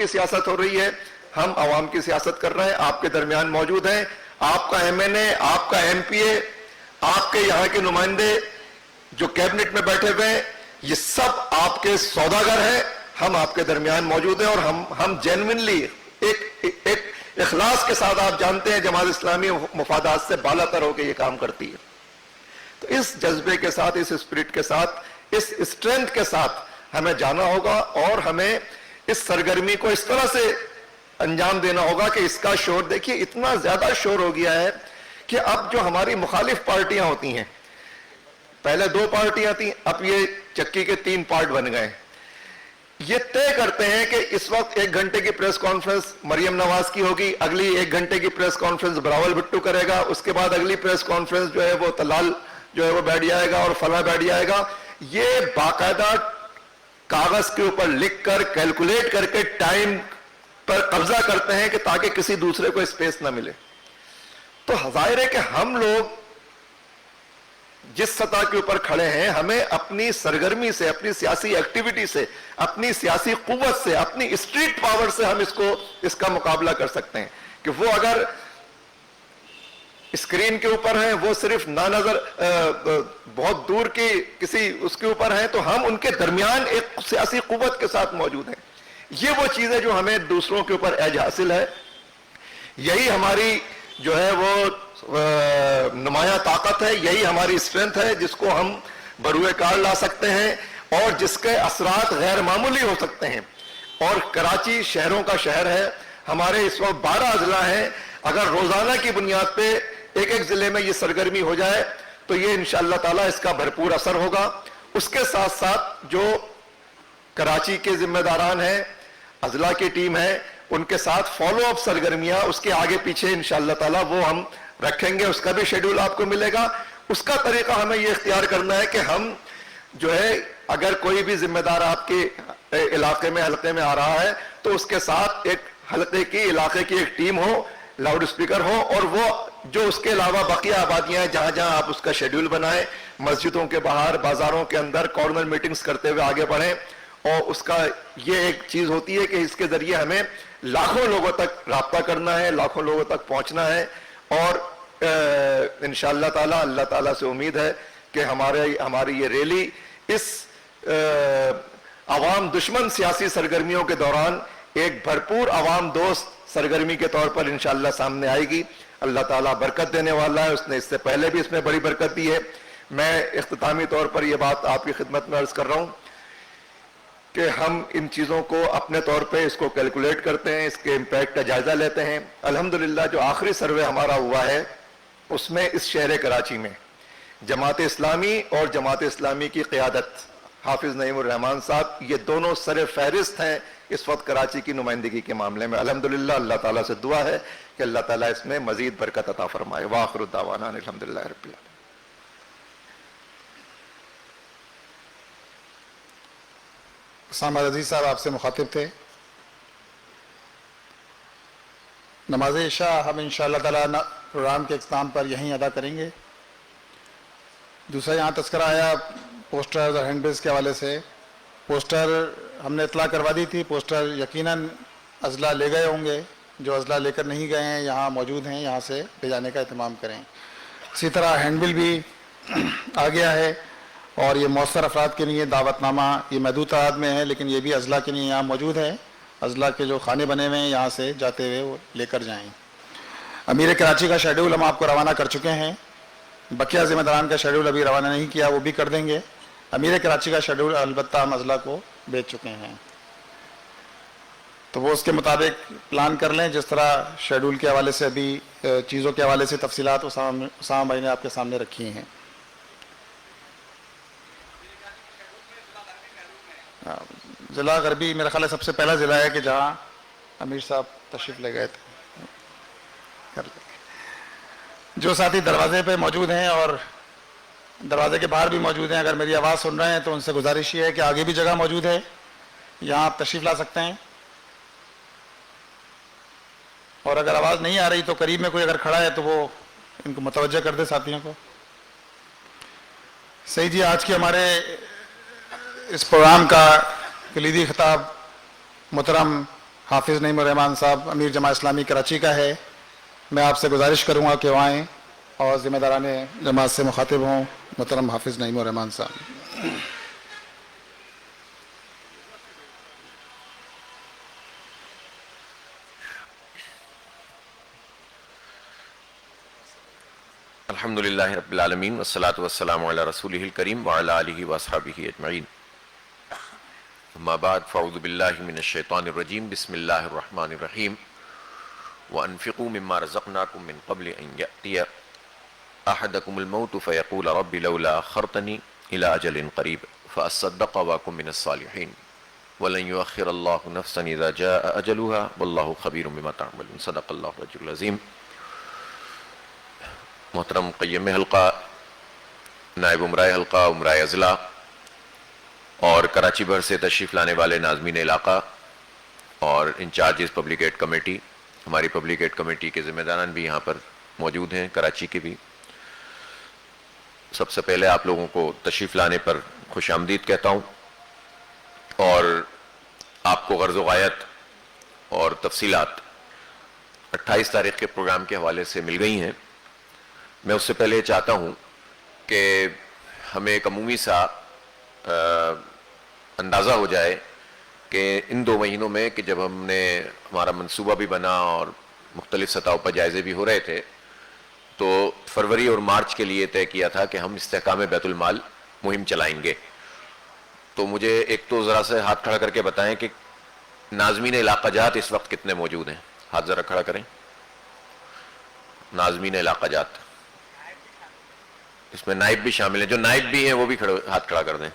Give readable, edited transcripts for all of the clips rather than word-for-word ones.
کی سیاست ہو رہی ہے، ہم عوام کی سیاست کر رہے ہیں، آپ کے درمیان موجود ہیں. آپ کا ایم این اے، آپ کا ایم پی اے، آپ کے یہاں کے نمائندے جو کیبنٹ میں بیٹھے ہوئے ہیں، یہ سب آپ کے سوداگر ہیں. ہم آپ کے درمیان موجود ہیں اور ہم جینوئنلی ایک اخلاص کے ساتھ، آپ جانتے ہیں جماعت اسلامی مفادات سے بالا تر ہو کے یہ کام کرتی ہے. تو اس جذبے کے ساتھ، اس اسپرٹ کے ساتھ، اس اسٹرینتھ کے ساتھ ہمیں جانا ہوگا اور ہمیں اس سرگرمی کو اس طرح سے انجام دینا ہوگا کہ اس کا شور، دیکھیے اتنا زیادہ شور ہو گیا ہے کہ اب جو ہماری مخالف پارٹیاں ہوتی ہیں، پہلے 2 پارٹیاں تھیں، اب یہ چکی کے 3 پارٹ بن گئے. یہ طے کرتے ہیں کہ اس وقت 1 گھنٹے کی پریس کانفرنس مریم نواز کی ہوگی، اگلی 1 گھنٹے کی پریس کانفرنس براول بھٹو کرے گا، اس کے بعد اگلی پریس کانفرنس جو ہے وہ طلال جو ہے وہ بیٹھ جائے گا اور فلاں بیٹھ جائے گا. یہ باقاعدہ کاغذ کے اوپر لکھ کر کیلکولیٹ کر کے ٹائم پر قبضہ کرتے ہیں کہ تاکہ کسی دوسرے کو اسپیس نہ ملے. تو ظاہر ہے کہ ہم لوگ جس سطح کے اوپر کھڑے ہیں، ہمیں اپنی سرگرمی سے، اپنی سیاسی ایکٹیویٹی سے، اپنی سیاسی قوت سے، اپنی اسٹریٹ پاور سے ہم اس کا مقابلہ کر سکتے ہیں. کہ وہ اگر اسکرین کے اوپر ہیں، وہ صرف نانظر بہت دور کی کسی اس کے اوپر ہیں، تو ہم ان کے درمیان ایک سیاسی قوت کے ساتھ موجود ہیں. یہ وہ چیزیں جو ہمیں دوسروں کے اوپر ایج حاصل ہے، یہی ہماری جو ہے وہ نمایاں طاقت ہے، یہی ہماری اسٹرینتھ ہے جس کو ہم بروئے کار لا سکتے ہیں اور جس کے اثرات غیر معمولی ہو سکتے ہیں. اور کراچی شہروں کا شہر ہے، ہمارے اس وقت 12 اضلاع ہیں. اگر روزانہ کی بنیاد پہ ایک ضلع میں یہ سرگرمی ہو جائے تو یہ انشاءاللہ تعالی اس کا بھرپور اثر ہوگا. اس کے ساتھ ساتھ جو کراچی کے ذمہ داران ہیں، اضلاع کی ٹیم ہے، ان کے ساتھ فالو اپ سرگرمیاں اس کے آگے پیچھے انشاءاللہ تعالی وہ ہم رکھیں گے. اس کا بھی شیڈول آپ کو ملے گا. اس کا طریقہ ہمیں یہ اختیار کرنا ہے کہ ہم جو ہے اگر کوئی بھی ذمہ دار آپ کے علاقے میں حلقے میں آ رہا ہے تو اس کے ساتھ ایک حلقے کی علاقے کی ایک ٹیم ہو، لاؤڈ اسپیکر ہو، اور وہ جو اس کے علاوہ بقیہ آبادیاں ہیں جہاں جہاں آپ اس کا شیڈول بنائیں، مسجدوں کے باہر، بازاروں کے اندر کارنر میٹنگز کرتے ہوئے آگے بڑھیں. اور اس کا یہ ایک چیز ہوتی ہے کہ اس کے ذریعے ہمیں لاکھوں لوگوں تک رابطہ کرنا ہے، لاکھوں لوگوں تک پہنچنا ہے. اور انشاءاللہ تعالی اللہ تعالیٰ سے امید ہے کہ ہماری یہ ریلی اس عوام دشمن سیاسی سرگرمیوں کے دوران ایک بھرپور عوام دوست سرگرمی کے طور پر انشاءاللہ سامنے آئے گی. اللہ تعالیٰ برکت دینے والا ہے، اس نے اس سے پہلے بھی اس میں بڑی برکت دی ہے. میں اختتامی طور پر یہ بات آپ کی خدمت میں عرض کر رہا ہوں کہ ہم ان چیزوں کو اپنے طور پہ اس کو کیلکولیٹ کرتے ہیں، اس کے امپیکٹ کا جائزہ لیتے ہیں. الحمدللہ جو آخری سروے ہمارا ہوا ہے اس میں اس شہر کراچی میں جماعت اسلامی اور جماعت اسلامی کی قیادت حافظ نعیم الرحمان صاحب، یہ دونوں سر فہرست ہیں اس وقت کراچی کی نمائندگی کے معاملے میں. الحمدللہ اللہ تعالیٰ سے دعا ہے کہ اللہ تعالیٰ اس میں مزید برکت عطا فرمائے. وآخر دعوانا الحمدللہ رب العالمین. اسامہ عزیز صاحب آپ سے مخاطب تھے. نماز عشاء ہم انشاءاللہ تعالیٰ پروگرام کے اختتام پر یہیں ادا کریں گے. دوسرا یہاں تذکرہ آیا پوسٹر اور ہینڈ بلز کے حوالے سے. پوسٹر ہم نے اطلاع کروا دی تھی، پوسٹر یقیناً اضلاع لے گئے ہوں گے. جو اضلاع لے کر نہیں گئے ہیں یہاں موجود ہیں، یہاں سے لے جانے کا اہتمام کریں. اسی طرح ہینڈ بل بھی آ گیا ہے اور یہ مؤثر افراد کے لیے دعوت نامہ یہ محدود تعداد میں ہے، لیکن یہ بھی اضلاع کے لیے یہاں موجود ہے. اضلاع کے جو خانے بنے ہوئے ہیں یہاں سے جاتے ہوئے وہ لے کر جائیں. امیر کراچی کا شیڈول ہم آپ کو روانہ کر چکے ہیں. بقیہ ذمہ داران کا شیڈول ابھی روانہ نہیں کیا، وہ بھی کر دیں گے. امیر کراچی کا شیڈول البتہ ہم اضلاع کو بھیج چکے ہیں، تو وہ اس کے مطابق پلان کر لیں. جس طرح شیڈول کے حوالے سے ابھی چیزوں کے حوالے سے تفصیلات اسامہ بھائی نے آپ کے سامنے رکھی ہیں. ضلع غربی میرا خیال ہے سب سے پہلا ضلع ہے کہ جہاں امیر صاحب تشریف لے گئے تھے. جو ساتھی دروازے پہ موجود ہیں اور دروازے کے باہر بھی موجود ہیں، اگر میری آواز سن رہے ہیں تو ان سے گزارش یہ ہے کہ آگے بھی جگہ موجود ہے، یہاں آپ تشریف لا سکتے ہیں. اور اگر آواز نہیں آ رہی تو قریب میں کوئی اگر کھڑا ہے تو وہ ان کو متوجہ کر دے ساتھیوں کو. صحیح جی، آج کے ہمارے اس پروگرام کا کلیدی خطاب محترم حافظ نعیم الرحمان صاحب امیر جماعت اسلامی کراچی کا ہے. میں آپ سے گزارش کروں گا کہ وہ آئیں اور ذمہ داران جماعت سے مخاطب ہوں. محترم حافظ نعیم الرحمان صاحب. الحمد للہ رب العالمین والصلاة والسلام علی رسولہ الکریم وعلی آلہ واصحابہ اجمعین. اما بعد فاعوذ باللہ من الشیطان الرجیم. بسم اللہ الرحمن الرحیم. وانفقوا مما رزقناکم من قبل ان یأتی احدکم الموت فیقول رب لولا اخرتنی الى اجل قریب فاصدق واکن من الصالحین ولن یؤخر اللہ نفسا اذا جاء اجلها واللہ خبیر بما تعملون. صدق اللہ العلی العظیم. محترم قیم حلقہ، نائب عمرائے حلقہ، عمرائے اضلاع اور کراچی بھر سے تشریف لانے والے ناظمین علاقہ اور انچارجز پبلک ایڈ کمیٹی، ہماری پبلک ایڈ کمیٹی کے ذمہ داران بھی یہاں پر موجود ہیں، کراچی کے بھی. سب سے پہلے آپ لوگوں کو تشریف لانے پر خوش آمدید کہتا ہوں اور آپ کو غرض و غایت اور تفصیلات 28 تاریخ کے پروگرام کے حوالے سے مل گئی ہیں. میں اس سے پہلے چاہتا ہوں کہ ہمیں ایک عمومی سا اندازہ ہو جائے کہ ان 2 مہینوں میں کہ جب ہم نے ہمارا منصوبہ بھی بنا اور مختلف سطحوں پر جائزے بھی ہو رہے تھے، تو فروری اور مارچ کے لیے طے کیا تھا کہ ہم استحکام بیت المال مہم چلائیں گے. تو مجھے ایک تو ذرا سے ہاتھ کھڑا کر کے بتائیں کہ ناظمین علاقہ جات اس وقت کتنے موجود ہیں؟ ہاتھ ذرا کھڑا کریں. ناظمین علاقہ جات، اس میں نائب بھی شامل ہیں. جو نائب بھی ہیں وہ بھی ہاتھ کھڑا کر دیں.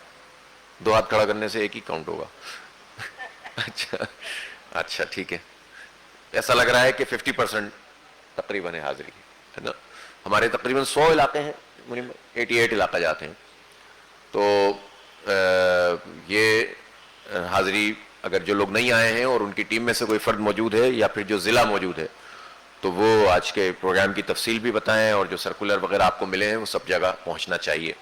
2 ہاتھ کھڑا کرنے سے ایک ہی کاؤنٹ ہوگا. اچھا ٹھیک ہے. ایسا لگ رہا ہے کہ 50% تقریباً حاضری ہے نا. ہمارے تقریباً 100 علاقے ہیں، 88 علاقہ جاتے ہیں. تو یہ حاضری اگر جو لوگ نہیں آئے ہیں اور ان کی ٹیم میں سے کوئی فرد موجود ہے یا پھر جو ضلع موجود ہے تو وہ آج کے پروگرام کی تفصیل بھی بتائیں، اور جو سرکولر وغیرہ آپ کو ملے ہیں وہ سب جگہ پہنچنا چاہیے.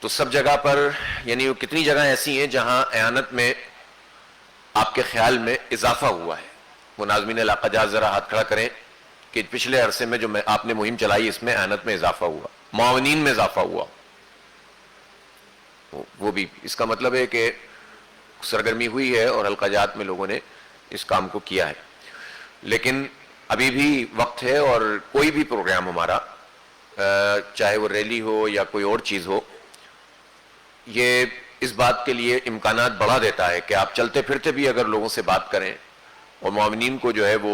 تو سب جگہ پر یعنی وہ کتنی جگہ ایسی ہیں جہاں اعانت میں آپ کے خیال میں اضافہ ہوا ہے؟ وہ ناظمین علاقہ جات ذرا ہاتھ کھڑا کریں کہ پچھلے عرصے میں جو آپ نے مہم چلائی اس میں اعانت میں اضافہ ہوا، معاونین میں اضافہ ہوا. وہ بھی اس کا مطلب ہے کہ سرگرمی ہوئی ہے اور حلقہ جات میں لوگوں نے اس کام کو کیا ہے. لیکن ابھی بھی وقت ہے، اور کوئی بھی پروگرام ہمارا چاہے وہ ریلی ہو یا کوئی اور چیز ہو، یہ اس بات کے لیے امکانات بڑھا دیتا ہے کہ آپ چلتے پھرتے بھی اگر لوگوں سے بات کریں اور معاونین کو جو ہے وہ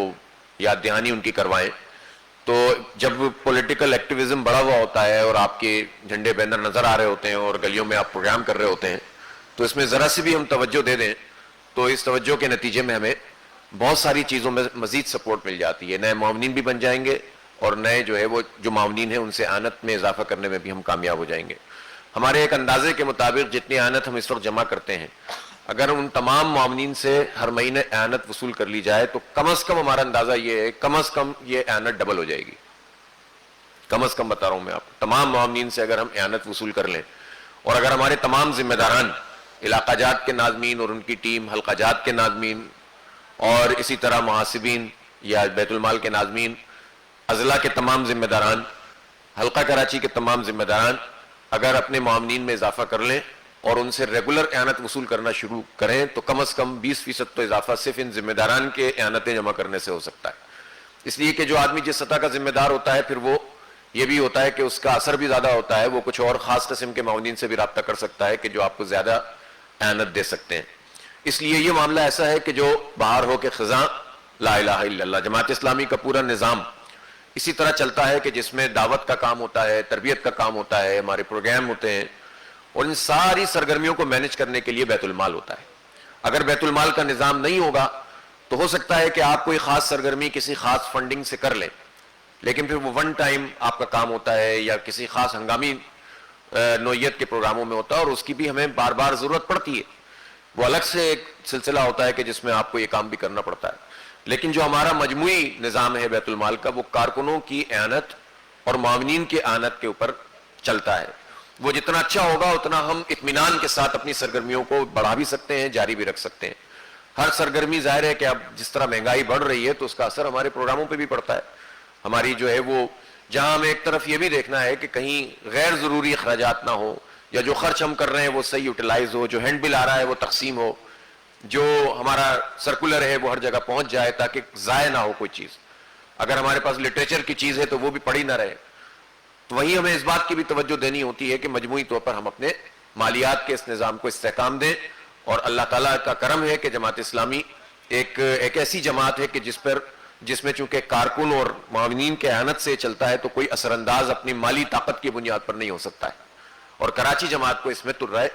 یاد دہانی ان کی کروائیں. تو جب پولیٹیکل ایکٹیویزم بڑھا ہوا ہوتا ہے اور آپ کے جھنڈے بینر نظر آ رہے ہوتے ہیں اور گلیوں میں آپ پروگرام کر رہے ہوتے ہیں، تو اس میں ذرا سی بھی ہم توجہ دے دیں تو اس توجہ کے نتیجے میں ہمیں بہت ساری چیزوں میں مزید سپورٹ مل جاتی ہے. نئے معاونین بھی بن جائیں گے اور نئے جو ہے وہ جو معاونین ہیں ان سے اعانت میں اضافہ کرنے میں بھی ہم کامیاب ہو جائیں گے. ہمارے ایک اندازے کے مطابق جتنی اعانت ہم اس وقت جمع کرتے ہیں، اگر ان تمام معاونین سے ہر مہینے اعانت وصول کر لی جائے تو کم از کم ہمارا اندازہ یہ ہے کم از کم یہ اعانت ڈبل ہو جائے گی. کم از کم بتا رہا ہوں میں آپ کو، تمام معاونین سے اگر ہم اعانت وصول کر لیں اور اگر ہمارے تمام ذمہ داران، علاقہ جات کے ناظمین اور ان کی ٹیم، حلقہ جات کے ناظمین اور اسی طرح محاسبین یا بیت المال کے ناظمین، اضلاع کے تمام ذمہ داران، حلقہ کراچی کے تمام ذمہ داران اگر اپنے معاونین میں اضافہ کر لیں اور ان سے ریگولر اعانت وصول کرنا شروع کریں تو کم از کم 20% تو اضافہ صرف ان ذمہ داران کے اعانتیں جمع کرنے سے ہو سکتا ہے. اس لیے کہ جو آدمی جس سطح کا ذمہ دار ہوتا ہے پھر وہ یہ بھی ہوتا ہے کہ اس کا اثر بھی زیادہ ہوتا ہے، وہ کچھ اور خاص قسم کے معاونین سے بھی رابطہ کر سکتا ہے کہ جو آپ کو زیادہ اعانت دے سکتے ہیں. اس لیے یہ معاملہ ایسا ہے کہ جو باہر ہو کے خزاں لا الہ الا اللہ، جماعت اسلامی کا پورا نظام اسی طرح چلتا ہے کہ جس میں دعوت کا کام ہوتا ہے، تربیت کا کام ہوتا ہے، ہمارے پروگرام ہوتے ہیں، اور ان ساری سرگرمیوں کو مینج کرنے کے لیے بیت المال ہوتا ہے. اگر بیت المال کا نظام نہیں ہوگا تو ہو سکتا ہے کہ آپ کوئی خاص سرگرمی کسی خاص فنڈنگ سے کر لیں، لیکن پھر وہ ون ٹائم آپ کا کام ہوتا ہے یا کسی خاص ہنگامی نوعیت کے پروگراموں میں ہوتا ہے اور اس کی بھی ہمیں بار بار ضرورت پڑتی ہے. وہ الگ سے ایک سلسلہ ہوتا ہے کہ جس میں آپ کو یہ کام بھی کرنا پڑتا ہے. لیکن جو ہمارا مجموعی نظام ہے بیت المال کا، وہ کارکنوں کی اعانت اور معاونین کی اعانت کے اوپر چلتا ہے. وہ جتنا اچھا ہوگا اتنا ہم اطمینان کے ساتھ اپنی سرگرمیوں کو بڑھا بھی سکتے ہیں، جاری بھی رکھ سکتے ہیں. ہر سرگرمی ظاہر ہے کہ اب جس طرح مہنگائی بڑھ رہی ہے تو اس کا اثر ہمارے پروگراموں پہ بھی پڑتا ہے. ہماری جو ہے وہ جہاں ہمیں ایک طرف یہ بھی دیکھنا ہے کہ کہیں غیر ضروری اخراجات نہ ہو, یا جو خرچ ہم کر رہے ہیں وہ صحیح یوٹیلائز ہو, جو ہینڈ بل آ رہا ہے وہ تقسیم ہو, جو ہمارا سرکولر ہے وہ ہر جگہ پہنچ جائے تاکہ ضائع نہ ہو کوئی چیز. اگر ہمارے پاس لٹریچر کی چیز ہے تو وہ بھی پڑھی نہ رہے. تو وہیں ہمیں اس بات کی بھی توجہ دینی ہوتی ہے کہ مجموعی طور پر ہم اپنے مالیات کے اس نظام کو استحکام دیں. اور اللہ تعالیٰ کا کرم ہے کہ جماعت اسلامی ایک ایسی جماعت ہے کہ جس میں چونکہ کارکن اور معاونین کے اعانت سے چلتا ہے تو کوئی اثر انداز اپنی مالی طاقت کی بنیاد پر نہیں ہو سکتا ہے, اور کراچی جماعت کو اس میں تر رہے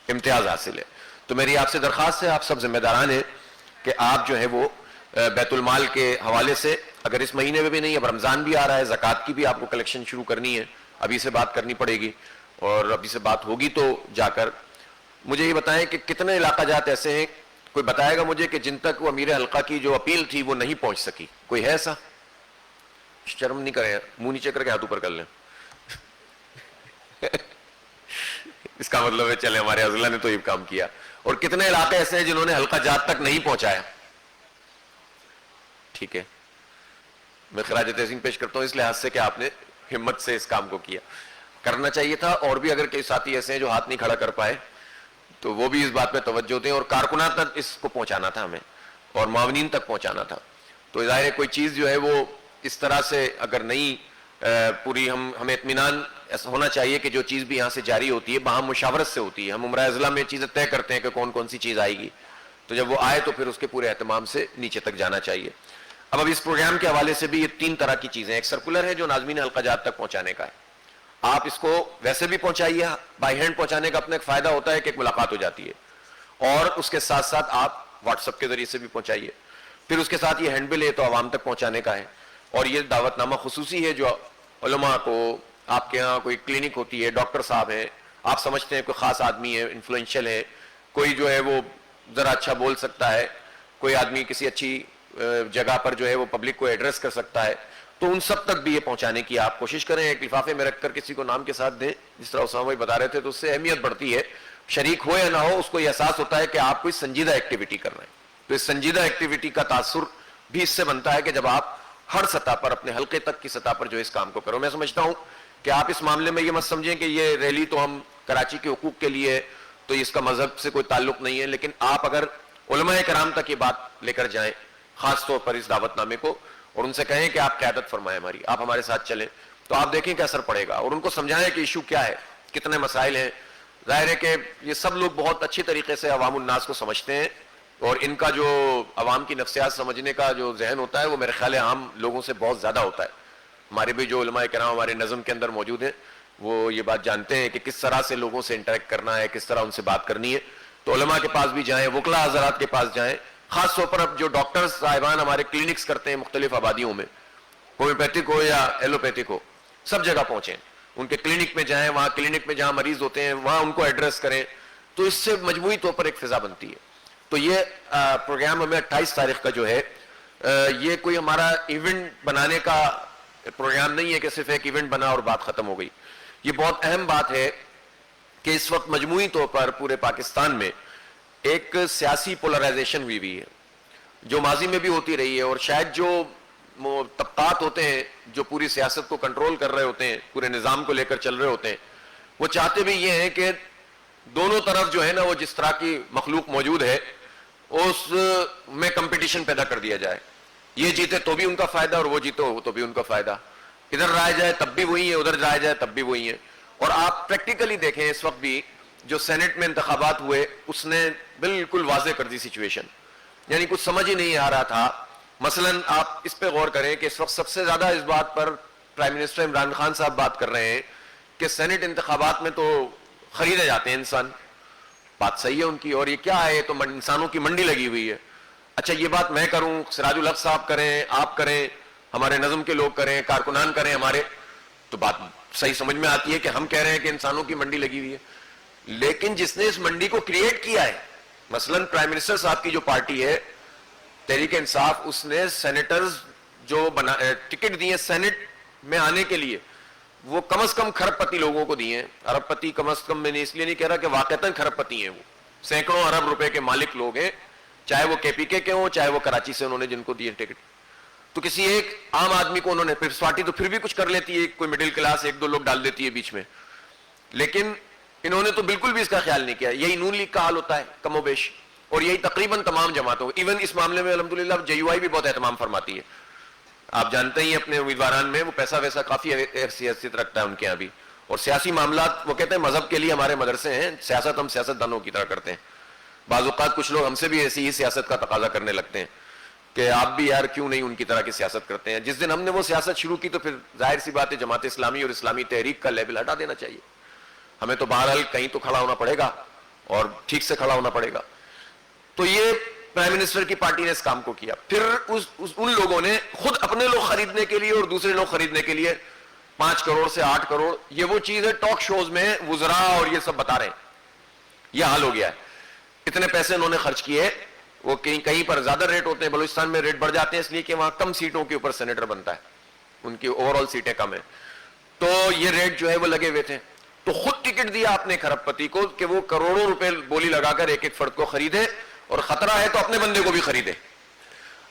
امتیاز حاصل ہے. تو میری آپ سے درخواست ہے, آپ سب ذمہ داران ہیں کہ آپ جو ہے وہ بیت المال کے حوالے سے, اگر اس مہینے میں بھی نہیں, اب رمضان بھی آ رہا ہے, زکوٰۃ کی بھی آپ کو کلیکشن شروع کرنی ہے, ابھی سے بات کرنی پڑے گی, اور ابھی سے بات ہوگی تو جا کر مجھے یہ بتائیں کہ کتنے علاقہ جات ایسے ہیں, کوئی بتائے گا مجھے کہ جن تک وہ امیر حلقہ کی جو اپیل تھی وہ نہیں پہنچ سکی؟ کوئی ہے ایسا؟ شرم نہیں کریں, منہ نیچے کر کے ہاتھ اوپر کر لیں. اس کا مطلب ہے چلے ہمارے اضلاع نے تو یہ کام کیا. اور کتنے علاقے ایسے ہیں جنہوں نے حلقہ جات تک نہیں پہنچایا؟ ٹھیک ہے, میں خراج تحسین پیش کرتا ہوں اس لحاظ سے کہ آپ نے ہمت سے اس کام کو کیا. کرنا چاہیے تھا, اور بھی اگر کئی ساتھی ایسے ہیں جو ہاتھ نہیں کھڑا کر پائے تو وہ بھی اس بات پہ توجہ دیں, اور کارکنان تک اس کو پہنچانا تھا ہمیں, اور معاونین تک پہنچانا تھا. تو ظاہر ہے کوئی چیز جو ہے وہ اس طرح سے اگر نہیں پوری, ہمیں اطمینان ہونا چاہیے کہ جو چیز بھی یہاں سے جاری ہوتی ہے باہم مشاورت سے ہوتی ہے. ہم عمرہ اضلاع میں چیزیں طے کرتے ہیں کہ کون کون سی چیز آئے گی, تو جب وہ آئے تو پھر اس کے پورے اہتمام سے نیچے تک جانا چاہیے. اب اس پروگرام کے حوالے سے بھی یہ 3 طرح کی چیزیں, ایک سرکولر ہے جو ناظمین حلقہ جات تک پہنچانے کا ہے. آپ اس کو ویسے بھی پہنچائیے, بائی ہینڈ پہنچانے کا اپنا ایک فائدہ ہوتا ہے کہ ایک ملاقات ہو جاتی ہے, اور اس کے ساتھ ساتھ آپ واٹس ایپ کے ذریعے سے بھی پہنچائیے. پھر اس کے ساتھ یہ ہینڈ بل ہے تو عوام تک پہنچانے کا ہے, اور یہ دعوت نامہ خصوصی ہے جو علماء کو, آپ کے ہاں کوئی کلینک ہوتی ہے, ڈاکٹر صاحب ہیں, آپ سمجھتے ہیں کوئی خاص آدمی ہے, انفلوئنشل ہے, کوئی جو ہے وہ ذرا اچھا بول سکتا ہے, کوئی آدمی کسی اچھی جگہ پر جو ہے وہ پبلک کو ایڈریس کر سکتا ہے, تو ان سب تک بھی یہ پہنچانے کی آپ کوشش کریں. ایک لفافے میں رکھ کر کسی کو نام کے ساتھ دیں, جس طرح اسامہ بھائی بتا رہے تھے, تو اس سے اہمیت بڑھتی ہے. شریک ہو یا نہ ہو, اس کو یہ احساس ہوتا ہے کہ آپ کوئی سنجیدہ ایکٹیویٹی کر رہے ہیں. تو اس سنجیدہ ایکٹیویٹی کا تاثر بھی اس سے بنتا ہے کہ جب آپ ہر سطح پر, اپنے حلقے تک کی سطح پر جو اس کام کو کرو. میں سمجھتا ہوں کہ آپ اس معاملے میں یہ مت سمجھیں کہ یہ ریلی تو ہم کراچی کے حقوق کے لیے, تو اس کا مذہب سے کوئی تعلق نہیں ہے, لیکن آپ اگر علماء کرام تک یہ بات لے کر جائیں, خاص طور پر اس دعوت نامے کو, اور ان سے کہیں کہ آپ قیادت فرمائیں ہماری, آپ ہمارے ساتھ چلیں, تو آپ دیکھیں کہ اثر پڑے گا. اور ان کو سمجھائیں کہ ایشو کیا ہے, کتنے مسائل ہیں. ظاہر ہے کہ یہ سب لوگ بہت اچھی طریقے سے عوام الناس کو سمجھتے ہیں, اور ان کا جو عوام کی نفسیات سمجھنے کا جو ذہن ہوتا ہے وہ میرے خیال ہے عام لوگوں سے بہت زیادہ ہوتا ہے. ہمارے بھی جو علماء کرام ہمارے نظم کے اندر موجود ہیں وہ یہ بات جانتے ہیں کہ کس طرح سے لوگوں سے انٹریکٹ کرنا ہے, کس طرح ان سے بات کرنی ہے. تو علماء کے پاس بھی جائیں, وکلاء حضرات کے پاس جائیں, خاص طور پر اب جو ڈاکٹرز صاحبان ہمارے کلینکس کرتے ہیں مختلف آبادیوں میں, ہومیوپیتھک ہو یا ایلوپیتھک ہو, سب جگہ پہنچیں, ان کے کلینک میں جائیں, وہاں کلینک میں جہاں مریض ہوتے ہیں وہاں ان کو ایڈریس کریں, تو اس سے مجموعی طور پر ایک فضا بنتی ہے. تو یہ پروگرام ہمیں 28 تاریخ کا جو ہے, یہ کوئی ہمارا ایونٹ بنانے کا پروگرام نہیں ہے کہ صرف ایک ایونٹ بنا اور بات ختم ہو گئی. یہ بہت اہم بات ہے کہ اس وقت مجموعی طور پر پورے پاکستان میں ایک سیاسی پولرائزیشن ہوئی ہے, جو ماضی میں بھی ہوتی رہی ہے, اور شاید جو طبقات ہوتے ہیں جو پوری سیاست کو کنٹرول کر رہے ہوتے ہیں, پورے نظام کو لے کر چل رہے ہوتے ہیں, وہ چاہتے بھی یہ ہیں کہ دونوں طرف جو ہے نا وہ جس طرح کی مخلوق موجود ہے اس میں کمپٹیشن پیدا کر دیا جائے. یہ جیتے تو بھی ان کا فائدہ, اور وہ جیتے تو بھی ان کا فائدہ. ادھر رائے جائے تب بھی وہی ہے, ادھر رائے جائے تب بھی وہی ہے. اور آپ پریکٹیکلی دیکھیں اس وقت بھی جو سینٹ میں انتخابات ہوئے, اس نے بالکل واضح کر دی سچویشن, یعنی کچھ سمجھ ہی نہیں آ رہا تھا. مثلا آپ اس پہ غور کریں کہ اس وقت سب سے زیادہ اس بات پر پرائم منسٹر عمران خان صاحب بات کر رہے ہیں کہ سینٹ انتخابات میں تو خریدے جاتے ہیں انسان. بات صحیح ہے ان کی, اور یہ کیا ہے, تو انسانوں کی منڈی لگی ہوئی ہے. اچھا یہ بات میں کروں, سراج الحق صاحب کریں, آپ کریں, ہمارے نظم کے لوگ کریں, کارکنان کریں ہمارے, تو بات صحیح سمجھ میں آتی ہے کہ ہم کہہ رہے ہیں کہ انسانوں کی منڈی لگی ہوئی ہے. لیکن جس نے اس منڈی کو کریٹ کیا ہے, مثلا پرائم منسٹر صاحب کی جو پارٹی ہے تحریک انصاف, اس نے سینیٹرز جو ٹکٹ دیے سینٹ میں آنے کے لیے, وہ کم از کم کھرب پتی لوگوں کو دیے ہیں. ارب پتی کم از کم میں نے اس لیے نہیں کہہ رہا کہ واقعتاً کھرب پتی ہیں, وہ سینکڑوں ارب روپے کے مالک لوگ ہیں چاہے وہ کے پی کے ہوں, چاہے وہ کراچی سے انہوں نے جن کو دیے ٹکٹ. تو کسی ایک عام آدمی کو انہوں نے, پیپلز پارٹی تو پھر بھی کچھ کر لیتی ہے, کوئی مڈل کلاس ایک دو لوگ ڈال دیتی ہے بیچ میں, لیکن انہوں نے تو بالکل بھی اس کا خیال نہیں کیا. یہی نون لیگ کا حال ہوتا ہے کم و بیش, اور یہی تقریباً تمام جماعتوں, ایون اس معاملے میں الحمدللہ جے یو آئی بھی بہت اہتمام فرماتی ہے. آپ جانتے ہی اپنے امیدواران میں وہ پیسہ ویسا کافی حیثیت رکھتا ہے ان کے یہاں بھی, اور سیاسی معاملات وہ کہتے ہیں مذہب کے لیے ہمارے مدرسے ہیں, سیاست ہم سیاست دانوں کی طرح کرتے ہیں. بعض اوقات کچھ لوگ ہم سے بھی ایسی ہی سیاست کا تقاضا کرنے لگتے ہیں کہ آپ بھی یار کیوں نہیں ان کی طرح کی سیاست کرتے ہیں. جس دن ہم نے وہ سیاست شروع کی تو پھر ظاہر سی بات ہے جماعت اسلامی اور اسلامی تحریک کا لیبل ہٹا دینا چاہیے. ہمیں تو بہرحال کہیں تو کھڑا ہونا پڑے گا, اور ٹھیک سے کھڑا ہونا پڑے گا. تو یہ پرائم منسٹر کی پارٹی نے اس کام کو کیا. پھر ان لوگوں نے خود اپنے لوگ خریدنے کے لیے اور دوسرے لوگ خریدنے کے لیے 5 کروڑ سے 8 کروڑ, یہ وہ چیز ہے ٹاک شوز میں وزراء اور یہ سب بتا رہے ہیں, یہ حال ہو گیا ہے. اتنے پیسے انہوں نے خرچ کیے. وہ کہیں پر زیادہ ریٹ ہوتے ہیں, بلوچستان میں ریٹ بڑھ جاتے ہیں اس لیے کہ وہاں کم سیٹوں کے اوپر سینیٹر بنتا ہے, ان کی اوور آل سیٹیں کم ہیں, تو یہ ریٹ جو ہے وہ لگے ہوئے تھے. تو خود ٹکٹ دیا اپنے کھرب پتی کو کہ وہ کروڑوں روپے بولی لگا کر ایک ایک فرد کو خریدے, اور خطرہ ہے تو اپنے بندے کو بھی خریدے.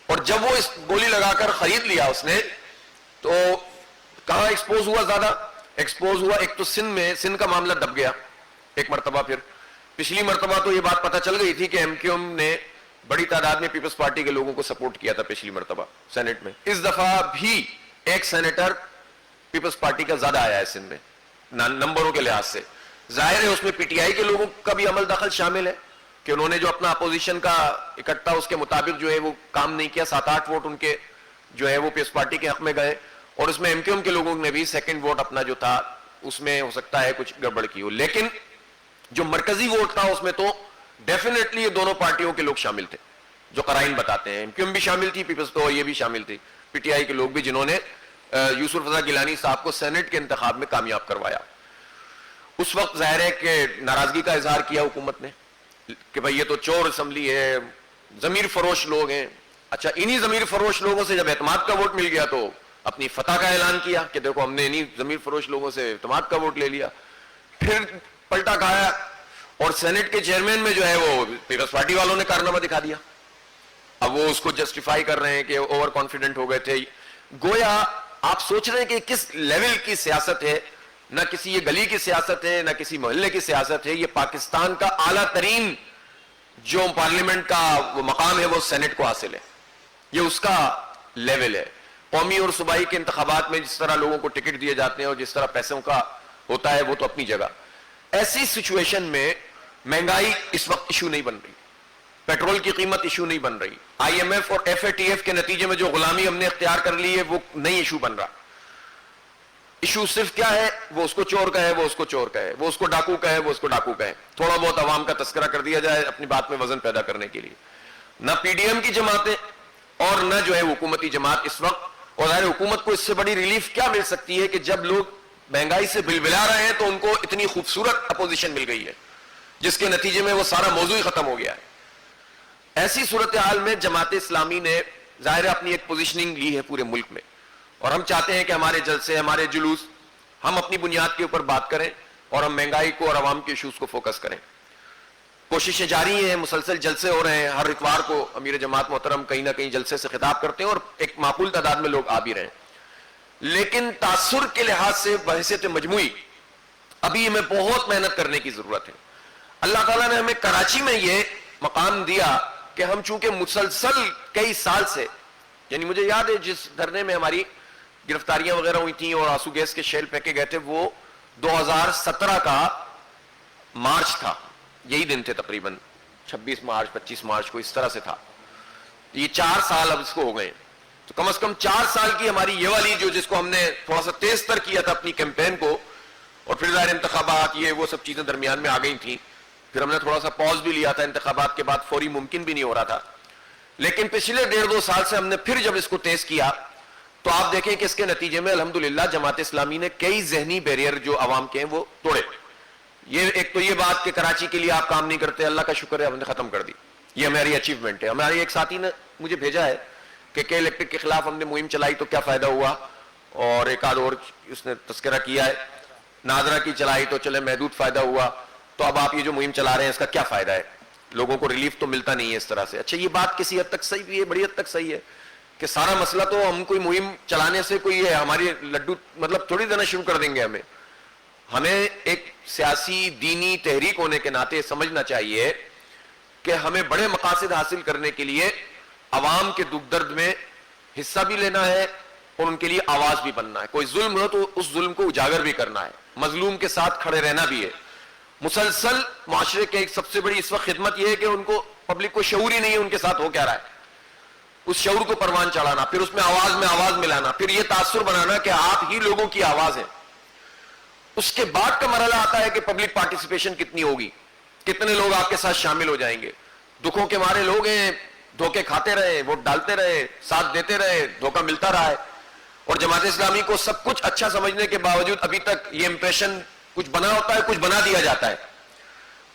اور جب وہ اس گولی لگا کر خرید لیا اس نے, تو کہاں ایکسپوز ہوا, زیادہ ایکسپوز ہوا ایک تو سندھ میں, سندھ کا معاملہ دب گیا ایک مرتبہ. پھر پچھلی مرتبہ تو یہ بات پتہ چل گئی تھی کہ ایم کیو ایم نے بڑی تعداد میں پیپلز پارٹی کے لوگوں کو سپورٹ کیا تھا پچھلی مرتبہ سینٹ میں. اس دفعہ بھی ایک سینیٹر پیپلز پارٹی کا زیادہ آیا ہے سندھ میں نمبروں کے لحاظ سے. ظاہر ہے اس میں پی ٹی آئی کے لوگوں کا بھی عمل دخل شامل ہے کہ انہوں نے جو اپنا اپوزیشن کا اکٹھا اس کے مطابق جو ہے وہ کام نہیں کیا. 7-8 ووٹ ان کے جو ہے وہ پیپلز پارٹی کے حق میں گئے, اور اس میں ایم کیو ایم کے لوگوں نے بھی سیکنڈ ووٹ اپنا جو تھا اس میں ہو سکتا ہے کچھ گڑبڑ کی ہو. لیکن جو مرکزی ووٹ تھا اس میں تو ڈیفینیٹلی یہ دونوں پارٹیوں کے لوگ شامل تھے جو قرائن بتاتے ہیں. ایم کیو ایم بھی شامل تھی, پیپلز تو یہ بھی شامل تھی, پی ٹی آئی کے لوگ بھی, جنہوں نے یوسف رضا گیلانی صاحب کو سینٹ کے انتخاب میں کامیاب کروایا. اس وقت ظاہر ہے کہ ناراضگی کا اظہار کیا حکومت نے کہ بھئی یہ تو چور اسمبلی ہے, ضمیر فروش لوگ ہیں. اچھا, انہی ضمیر فروش لوگوں سے جب اعتماد کا ووٹ مل گیا تو اپنی فتح کا اعلان کیا کہ دیکھو ہم نے انہی ضمیر فروش لوگوں سے اعتماد کا ووٹ لے لیا. پھر پلٹا کھایا, اور سینٹ کے چیئرمین میں جو ہے وہ پیپلز پارٹی والوں نے کارنامہ دکھا دیا. اب وہ اس کو جسٹیفائی کر رہے ہیں کہ اوور کانفیڈنٹ ہو گئے تھے. گویا آپ سوچ رہے ہیں کہ کس لیول کی سیاست ہے, نہ کسی یہ گلی کی سیاست ہے, نہ کسی محلے کی سیاست ہے. یہ پاکستان کا اعلیٰ ترین جو پارلیمنٹ کا وہ مقام ہے وہ سینٹ کو حاصل ہے, یہ اس کا لیول ہے. قومی اور صوبائی کے انتخابات میں جس طرح لوگوں کو ٹکٹ دیے جاتے ہیں اور جس طرح پیسوں کا ہوتا ہے وہ تو اپنی جگہ. ایسی سچویشن میں مہنگائی اس وقت ایشو نہیں بن رہی, پیٹرول کی قیمت ایشو نہیں بن رہی, آئی ایم ایف اور ایف اے ٹی ایف کے نتیجے میں جو غلامی ہم نے اختیار کر لی ہے وہ نئی ایشو بن رہا. ایشو صرف کیا ہے, وہ اس کو چور کہے, وہ اس کو چور کہے, وہ اس کو ڈاکو کہے, وہ اس کو ڈاکو کہے. تھوڑا بہت عوام کا تذکرہ کر دیا جائے اپنی بات میں وزن پیدا کرنے کے لیے. نہ پی ڈی ایم کی جماعتیں اور نہ جو ہے حکومتی جماعت اس وقت, اور ظاہر حکومت کو اس سے بڑی ریلیف کیا مل سکتی ہے کہ جب لوگ مہنگائی سے بلبلا رہے ہیں تو ان کو اتنی خوبصورت اپوزیشن مل گئی ہے جس کے نتیجے میں وہ سارا موضوع ہی ختم ہو گیا ہے. ایسی صورتحال میں جماعت اسلامی نے ظاہر اپنی ایک پوزیشننگ لی ہے پورے ملک میں, اور ہم چاہتے ہیں کہ ہمارے جلسے, ہمارے جلوس, ہم اپنی بنیاد کے اوپر بات کریں اور ہم مہنگائی کو اور عوام کے ایشوز کو فوکس کریں. کوششیں جاری ہیں, مسلسل جلسے ہو رہے ہیں. ہر اتوار کو امیر جماعت محترم کہیں نہ کہیں جلسے سے خطاب کرتے ہیں اور ایک معقول تعداد میں لوگ آ بھی رہے ہیں. لیکن تاثر کے لحاظ سے بحیثیت مجموعی ابھی ہمیں بہت محنت کرنے کی ضرورت ہے. اللہ تعالیٰ نے ہمیں کراچی میں یہ مقام دیا کہ ہم چونکہ مسلسل کئی سال سے, یعنی مجھے یاد ہے جس دھرنے میں ہماری گرفتاریاں وغیرہ ہوئی تھیں اور آنسو گیس کے شیل پھینکے گئے تھے, وہ 2017 کا مارچ تھا. یہی دن تھے تقریباً 26 مارچ 25 مارچ کو, اس طرح سے تھا. یہ 4 سال اب اس کو ہو گئے, تو کم از کم 4 سال کی ہماری یہ والی جو جس کو ہم نے تھوڑا سا تیز تر کیا تھا اپنی کیمپین کو, اور پھر ظاہر انتخابات یہ وہ سب چیزیں درمیان میں آ گئی تھیں. پھر ہم نے تھوڑا سا پاز بھی لیا تھا, انتخابات کے بعد فوری ممکن بھی نہیں ہو رہا تھا. لیکن پچھلے 1.5-2 سال سے ہم نے پھر جب اس کو تیز کیا تو آپ دیکھیں کہ اس کے نتیجے میں الحمدللہ جماعت اسلامی نے کئی ذہنی بیریئر جو عوام کے ہیں وہ توڑے. یہ ایک تو یہ بات کہ کراچی کے لیے آپ کام نہیں کرتے, اللہ کا شکر ہے ہم نے ختم کر دی, یہ ہماری اچیومنٹ ہے. ہمارے ایک ساتھی نے مجھے بھیجا ہے کہ کے الیکٹرک کے خلاف ہم نے مہم چلائی تو کیا فائدہ ہوا, اور ایک آدھ اور اس نے تذکرہ کیا ہے, ناظرہ کی چلائی تو چلے محدود فائدہ ہوا, تو اب آپ یہ جو مہم چلا رہے ہیں اس کا کیا فائدہ ہے. لوگوں کو ریلیف تو ملتا نہیں ہے اس طرح سے. اچھا یہ بات کسی حد تک صحیح بھی ہے, بڑی حد تک صحیح ہے کہ سارا مسئلہ تو ہم کوئی مہم چلانے سے کوئی ہے ہماری لڈو مطلب تھوڑی دینا شروع کر دیں گے. ہمیں ایک سیاسی دینی تحریک ہونے کے ناطے سمجھنا چاہیے کہ ہمیں بڑے مقاصد حاصل کرنے کے لیے عوام کے دکھ درد میں حصہ بھی لینا ہے اور ان کے لیے آواز بھی بننا ہے. کوئی ظلم ہو تو اس ظلم کو اجاگر بھی کرنا ہے, مظلوم کے ساتھ کھڑے رہنا بھی ہے. مسلسل معاشرے کے ایک سب سے بڑی اس وقت خدمت یہ ہے کہ ان کو پبلک کو شعور ہی نہیں ہے ان کے ساتھ ہو کیا رہا ہے, اس شعور کو پروان چڑھانا, پھر اس میں آواز ملانا, پھر یہ تاثر بنانا کہ آپ ہی لوگوں کی آواز ہے. اس کے بعد کا مرحلہ آتا ہے کہ پبلک پارٹیسپیشن کتنی ہوگی, کتنے لوگ آپ کے ساتھ شامل ہو جائیں گے. دکھوں کے مارے لوگ ہیں, دھوکے کھاتے رہے, ووٹ ڈالتے رہے, ساتھ دیتے رہے, دھوکہ ملتا رہا ہے. اور جماعت اسلامی کو سب کچھ اچھا سمجھنے کے باوجود ابھی تک یہ امپریشن کچھ بنا ہوتا ہے, کچھ بنا دیا جاتا ہے,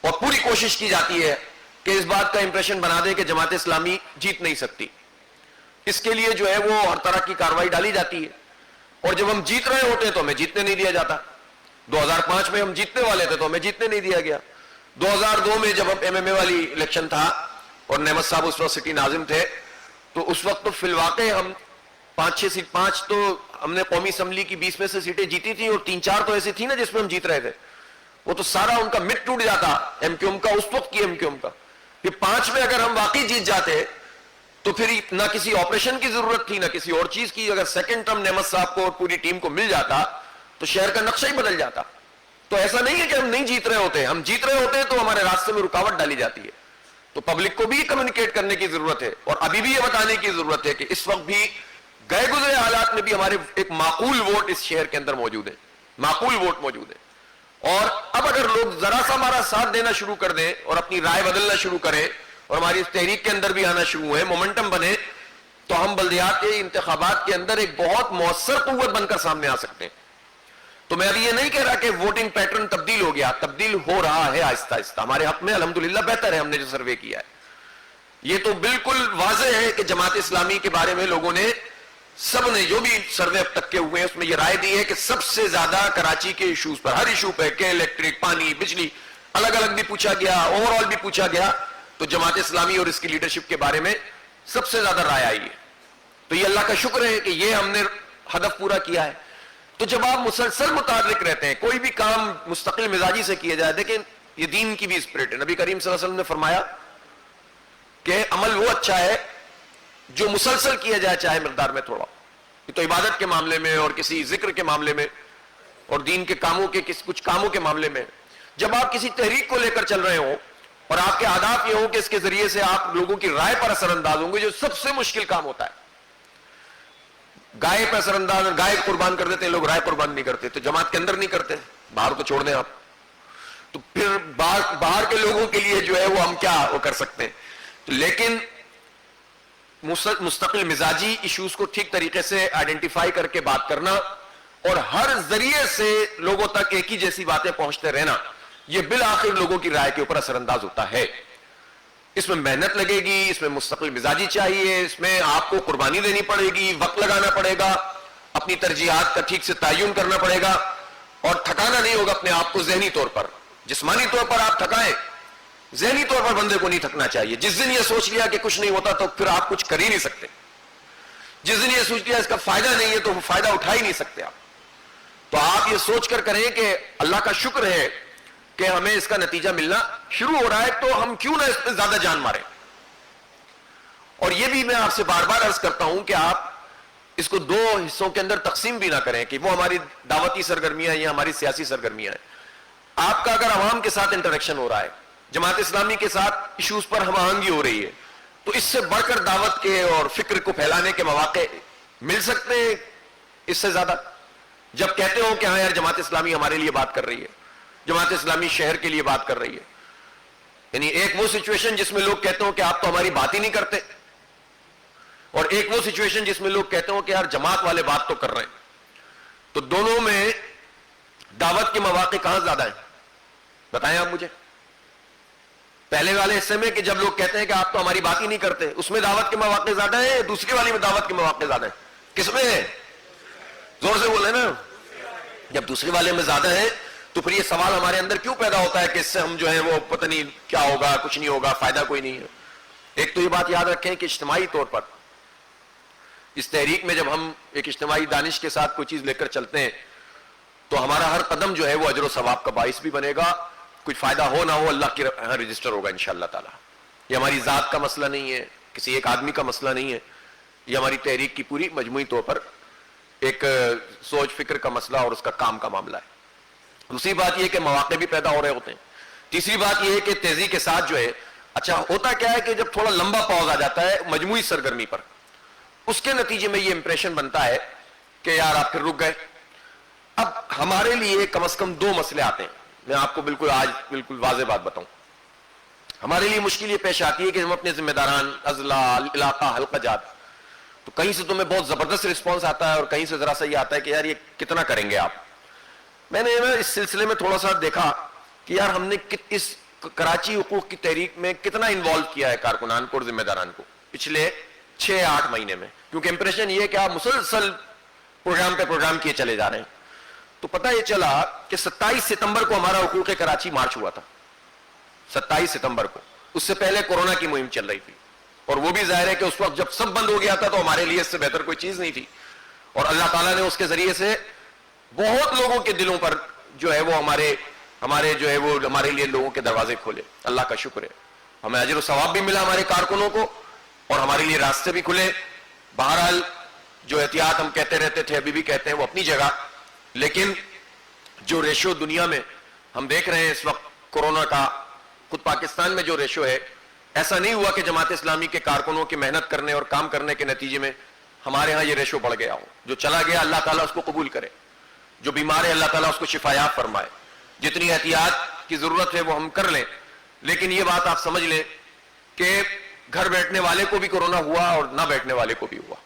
اور پوری کوشش کی جاتی ہے کہ اس بات کا امپریشن بنا دے کہ جماعت اسلامی جیت نہیں سکتی. اس کے لیے جو ہے وہ ہر طرح کی کاروائی ڈالی جاتی ہے, اور جب ہم جیت رہے ہوتے ہیں تو ہمیں جیتنے نہیں دیا جاتا. 2005 میں ہم جیتنے والے تھے تو ہمیں جیتنے نہیں دیا گیا. 2002 میں جب ہم MMA والی الیکشن تھا اور نعمت صاحب اس وقت سٹی ناظم تھے, تو اس وقت تو فی الواقع ہم 5 تو ہم نے قومی اسمبلی کی 20 میں سے سیٹیں جیتی تھی, اور 3-4 تو ایسی تھی نا جس میں ہم جیت رہے تھے. وہ تو سارا ان کا مٹ ٹوٹ جاتا ایم کیو ایم کا, اس وقت کی ایم کیو ایم کا. پھر 5 میں اگر ہم واقعی جیت جاتے تو پھر نہ کسی آپریشن کی ضرورت تھی نہ کسی اور چیز کی. اگر سیکنڈ ٹرم نعمت صاحب کو اور پوری ٹیم کو مل جاتا تو شہر کا نقشہ ہی بدل جاتا. تو ایسا نہیں ہے کہ ہم نہیں جیت رہے ہوتے, ہم جیت رہے ہوتے تو ہمارے راستے میں رکاوٹ ڈالی جاتی ہے. تو پبلک کو بھی کمیونیکیٹ کرنے کی ضرورت ہے, اور ابھی بھی یہ بتانے کی ضرورت ہے کہ اس وقت بھی گئے گزرے حالات میں بھی ہمارے ایک معقول ووٹ اس شہر کے اندر موجود ہے, معقول ووٹ موجود ہے. اور اب اگر لوگ ذرا سا ہمارا ساتھ دینا شروع کر دیں اور اپنی رائے بدلنا شروع کریں اور ہماری اس تحریک کے اندر بھی آنا شروع ہوئے, مومنٹم بنے, تو ہم بلدیات کے انتخابات کے اندر ایک بہت مؤثر قوت بن کر سامنے آ سکتے ہیں. تو میں ابھی یہ نہیں کہہ رہا کہ ووٹنگ پیٹرن تبدیل ہو گیا, تبدیل ہو رہا ہے آہستہ آہستہ ہمارے حق میں, الحمدللہ بہتر ہے. ہم نے جو سروے کیا ہے یہ تو بالکل واضح ہے کہ جماعت اسلامی کے بارے میں لوگوں نے, سب نے جو بھی سروے اب تک کے ہوئے ہیں اس میں یہ رائے دی ہے کہ سب سے زیادہ کراچی کے ایشوز پر, ہر ایشو پہ کہ الیکٹرک, پانی, بجلی, الگ الگ بھی پوچھا گیا, اوور آل بھی پوچھا گیا, تو جماعت اسلامی اور اس کی لیڈرشپ کے بارے میں سب سے زیادہ رائے آئی ہے. تو یہ اللہ کا شکر ہے کہ یہ ہم نے ہدف پورا کیا ہے. تو جب آپ مسلسل متحرک رہتے ہیں, کوئی بھی کام مستقل مزاجی سے کیا جائے, دیکھیں یہ دین کی بھی اسپرٹ ہے. نبی کریم صلی اللہ علیہ وسلم نے فرمایا کہ عمل وہ اچھا ہے جو مسلسل کیا جائے چاہے مقدار میں تھوڑا. یہ تو عبادت کے معاملے میں اور کسی ذکر کے معاملے میں اور دین کے کاموں کے کچھ کاموں کے معاملے میں. جب آپ کسی تحریک کو لے کر چل رہے ہوں اور آپ کے اہداف یہ ہوں کہ اس کے ذریعے سے آپ لوگوں کی رائے پر اثر انداز ہوں گے, جو سب سے مشکل کام ہوتا ہے. گائے پر اثر انداز, گائے قربان کر دیتے ہیں لوگ, رائے قربان نہیں کرتے. تو جماعت کے اندر نہیں کرتے, باہر تو چھوڑ دیں آپ. تو پھر باہر کے لوگوں کے لیے جو ہے وہ ہم کیا وہ کر سکتے ہیں. لیکن مستقل مزاجی ایشوز کو ٹھیک طریقے سے آئیڈینٹیفائی کر کے بات کرنا اور ہر ذریعے سے لوگوں تک ایک ہی جیسی باتیں پہنچتے رہنا, یہ بالآخر لوگوں کی رائے کے اوپر اثر انداز ہوتا ہے. اس میں محنت لگے گی, اس میں مستقل مزاجی چاہیے, اس میں آپ کو قربانی دینی پڑے گی, وقت لگانا پڑے گا, اپنی ترجیحات کا ٹھیک سے تعین کرنا پڑے گا, اور تھکانا نہیں ہوگا اپنے آپ کو ذہنی طور پر. جسمانی طور پر آپ تھکائیں, ذہنی طور پر بندے کو نہیں تھکنا چاہیے. جس دن یہ سوچ لیا کہ کچھ نہیں ہوتا تو پھر آپ کچھ کر ہی نہیں سکتے. جس دن یہ سوچ لیا اس کا فائدہ نہیں ہے تو فائدہ اٹھا ہی نہیں سکتے آپ. تو آپ یہ سوچ کر کریں کہ اللہ کا شکر ہے کہ ہمیں اس کا نتیجہ ملنا شروع ہو رہا ہے, تو ہم کیوں نہ اس پہ زیادہ جان ماریں. اور یہ بھی میں آپ سے بار بار عرض کرتا ہوں کہ آپ اس کو 2 حصوں کے اندر تقسیم بھی نہ کریں کہ وہ ہماری دعوتی سرگرمیاں یا ہماری سیاسی سرگرمیاں ہیں. آپ کا اگر عوام کے ساتھ انٹریکشن ہو رہا ہے, جماعت اسلامی کے ساتھ ایشوز پر ہم آہنگی ہو رہی ہے, تو اس سے بڑھ کر دعوت کے اور فکر کو پھیلانے کے مواقع مل سکتے ہیں اس سے زیادہ. جب کہتے ہو کہ ہاں یار جماعت اسلامی ہمارے لیے بات کر رہی ہے, جماعت اسلامی شہر کے لیے بات کر رہی ہے. یعنی ایک وہ سچویشن جس میں لوگ کہتے ہو کہ آپ تو ہماری بات ہی نہیں کرتے, اور ایک وہ سچویشن جس میں لوگ کہتے ہو کہ یار جماعت والے بات تو کر رہے ہیں. تو دونوں میں دعوت کے مواقع کہاں زیادہ ہیں بتائیں آپ مجھے. پہلے والے حصے میں کہ جب لوگ کہتے ہیں کہ آپ تو ہماری بات ہی نہیں کرتے, اس میں دعوت کے مواقع زیادہ ہیں, دوسری والی میں دعوت کے مواقع زیادہ ہیں. کس میں ہے؟ زور سے بولے نا. جب دوسری والے میں زیادہ ہیں تو پھر یہ سوال ہمارے اندر کیوں پیدا ہوتا ہے کہ اس سے ہم جو ہے وہ پتہ نہیں کیا ہوگا, کچھ نہیں ہوگا, فائدہ کوئی نہیں ہے. ایک تو یہ بات یاد رکھیں کہ اجتماعی طور پر اس تحریک میں جب ہم ایک اجتماعی دانش کے ساتھ کوئی چیز لے کر چلتے ہیں تو ہمارا ہر قدم جو ہے وہ اجر و ثواب کا باعث بھی بنے گا. کچھ فائدہ ہو نہ ہو اللہ کے ہاں رجسٹر ہوگا انشاءاللہ تعالی. یہ ہماری ذات کا مسئلہ نہیں ہے, کسی ایک آدمی کا مسئلہ نہیں ہے, یہ ہماری تحریک کی پوری مجموعی طور پر ایک سوچ فکر کا مسئلہ اور اس کا کام کا معاملہ ہے. دوسری بات یہ کہ مواقع بھی پیدا ہو رہے ہوتے ہیں. تیسری بات یہ ہے کہ تیزی کے ساتھ جو ہے, اچھا ہوتا کیا ہے کہ جب تھوڑا لمبا پاؤز آ جاتا ہے مجموعی سرگرمی پر, اس کے نتیجے میں یہ امپریشن بنتا ہے کہ یار آپ پھر رک گئے. اب ہمارے لیے کم از کم 2 مسئلے آتے ہیں. میں آپ کو آج بالکل واضح بات بتاؤں. ہمارے لیے مشکل یہ پیش آتی ہے کہ ہم اپنے ذمہ داران, اضلاع, علاقہ, حلقہ جات, تو کہیں سے تمہیں بہت زبردست رسپانس آتا ہے اور کہیں سے ذرا سا یہ آتا ہے کہ یار یہ کتنا کریں گے آپ. میں نے اس سلسلے میں تھوڑا سا دیکھا کہ یار ہم نے اس کراچی حقوق کی تحریک میں کتنا انوالو کیا ہے کارکنان کو اور ذمہ داران کو پچھلے 6-8 مہینے میں, کیونکہ امپریشن یہ ہے کہ آپ مسلسل پروگرام پہ پروگرام کیے چلے جا رہے ہیں. تو پتہ یہ چلا کہ 27 ستمبر کو ہمارا حقوق کراچی مارچ ہوا تھا. 27 ستمبر کو. اس سے پہلے کورونا کی مہم چل رہی تھی, اور وہ بھی ظاہر ہے کہ اس وقت جب سب بند ہو گیا تھا تو ہمارے لیے اس سے بہتر کوئی چیز نہیں تھی, اور اللہ تعالیٰ نے اس کے ذریعے سے بہت لوگوں کے دلوں پر جو ہے وہ ہمارے جو ہے وہ ہمارے لیے لوگوں کے دروازے کھولے. اللہ کا شکر ہے, ہمیں اجر و ثواب بھی ملا ہمارے کارکنوں کو, اور ہمارے لیے راستے بھی کھلے. بہرحال جو احتیاط ہم کہتے رہتے تھے ابھی بھی کہتے ہیں وہ اپنی جگہ, لیکن جو ریشو دنیا میں ہم دیکھ رہے ہیں اس وقت کورونا کا, خود پاکستان میں جو ریشو ہے, ایسا نہیں ہوا کہ جماعت اسلامی کے کارکنوں کی محنت کرنے اور کام کرنے کے نتیجے میں ہمارے ہاں یہ ریشو بڑھ گیا ہو. جو چلا گیا اللہ تعالیٰ اس کو قبول کرے, جو بیمار ہے اللہ تعالیٰ اس کو شفایاب فرمائے. جتنی احتیاط کی ضرورت ہے وہ ہم کر لیں, لیکن یہ بات آپ سمجھ لیں کہ گھر بیٹھنے والے کو بھی کورونا ہوا اور نہ بیٹھنے والے کو بھی ہوا.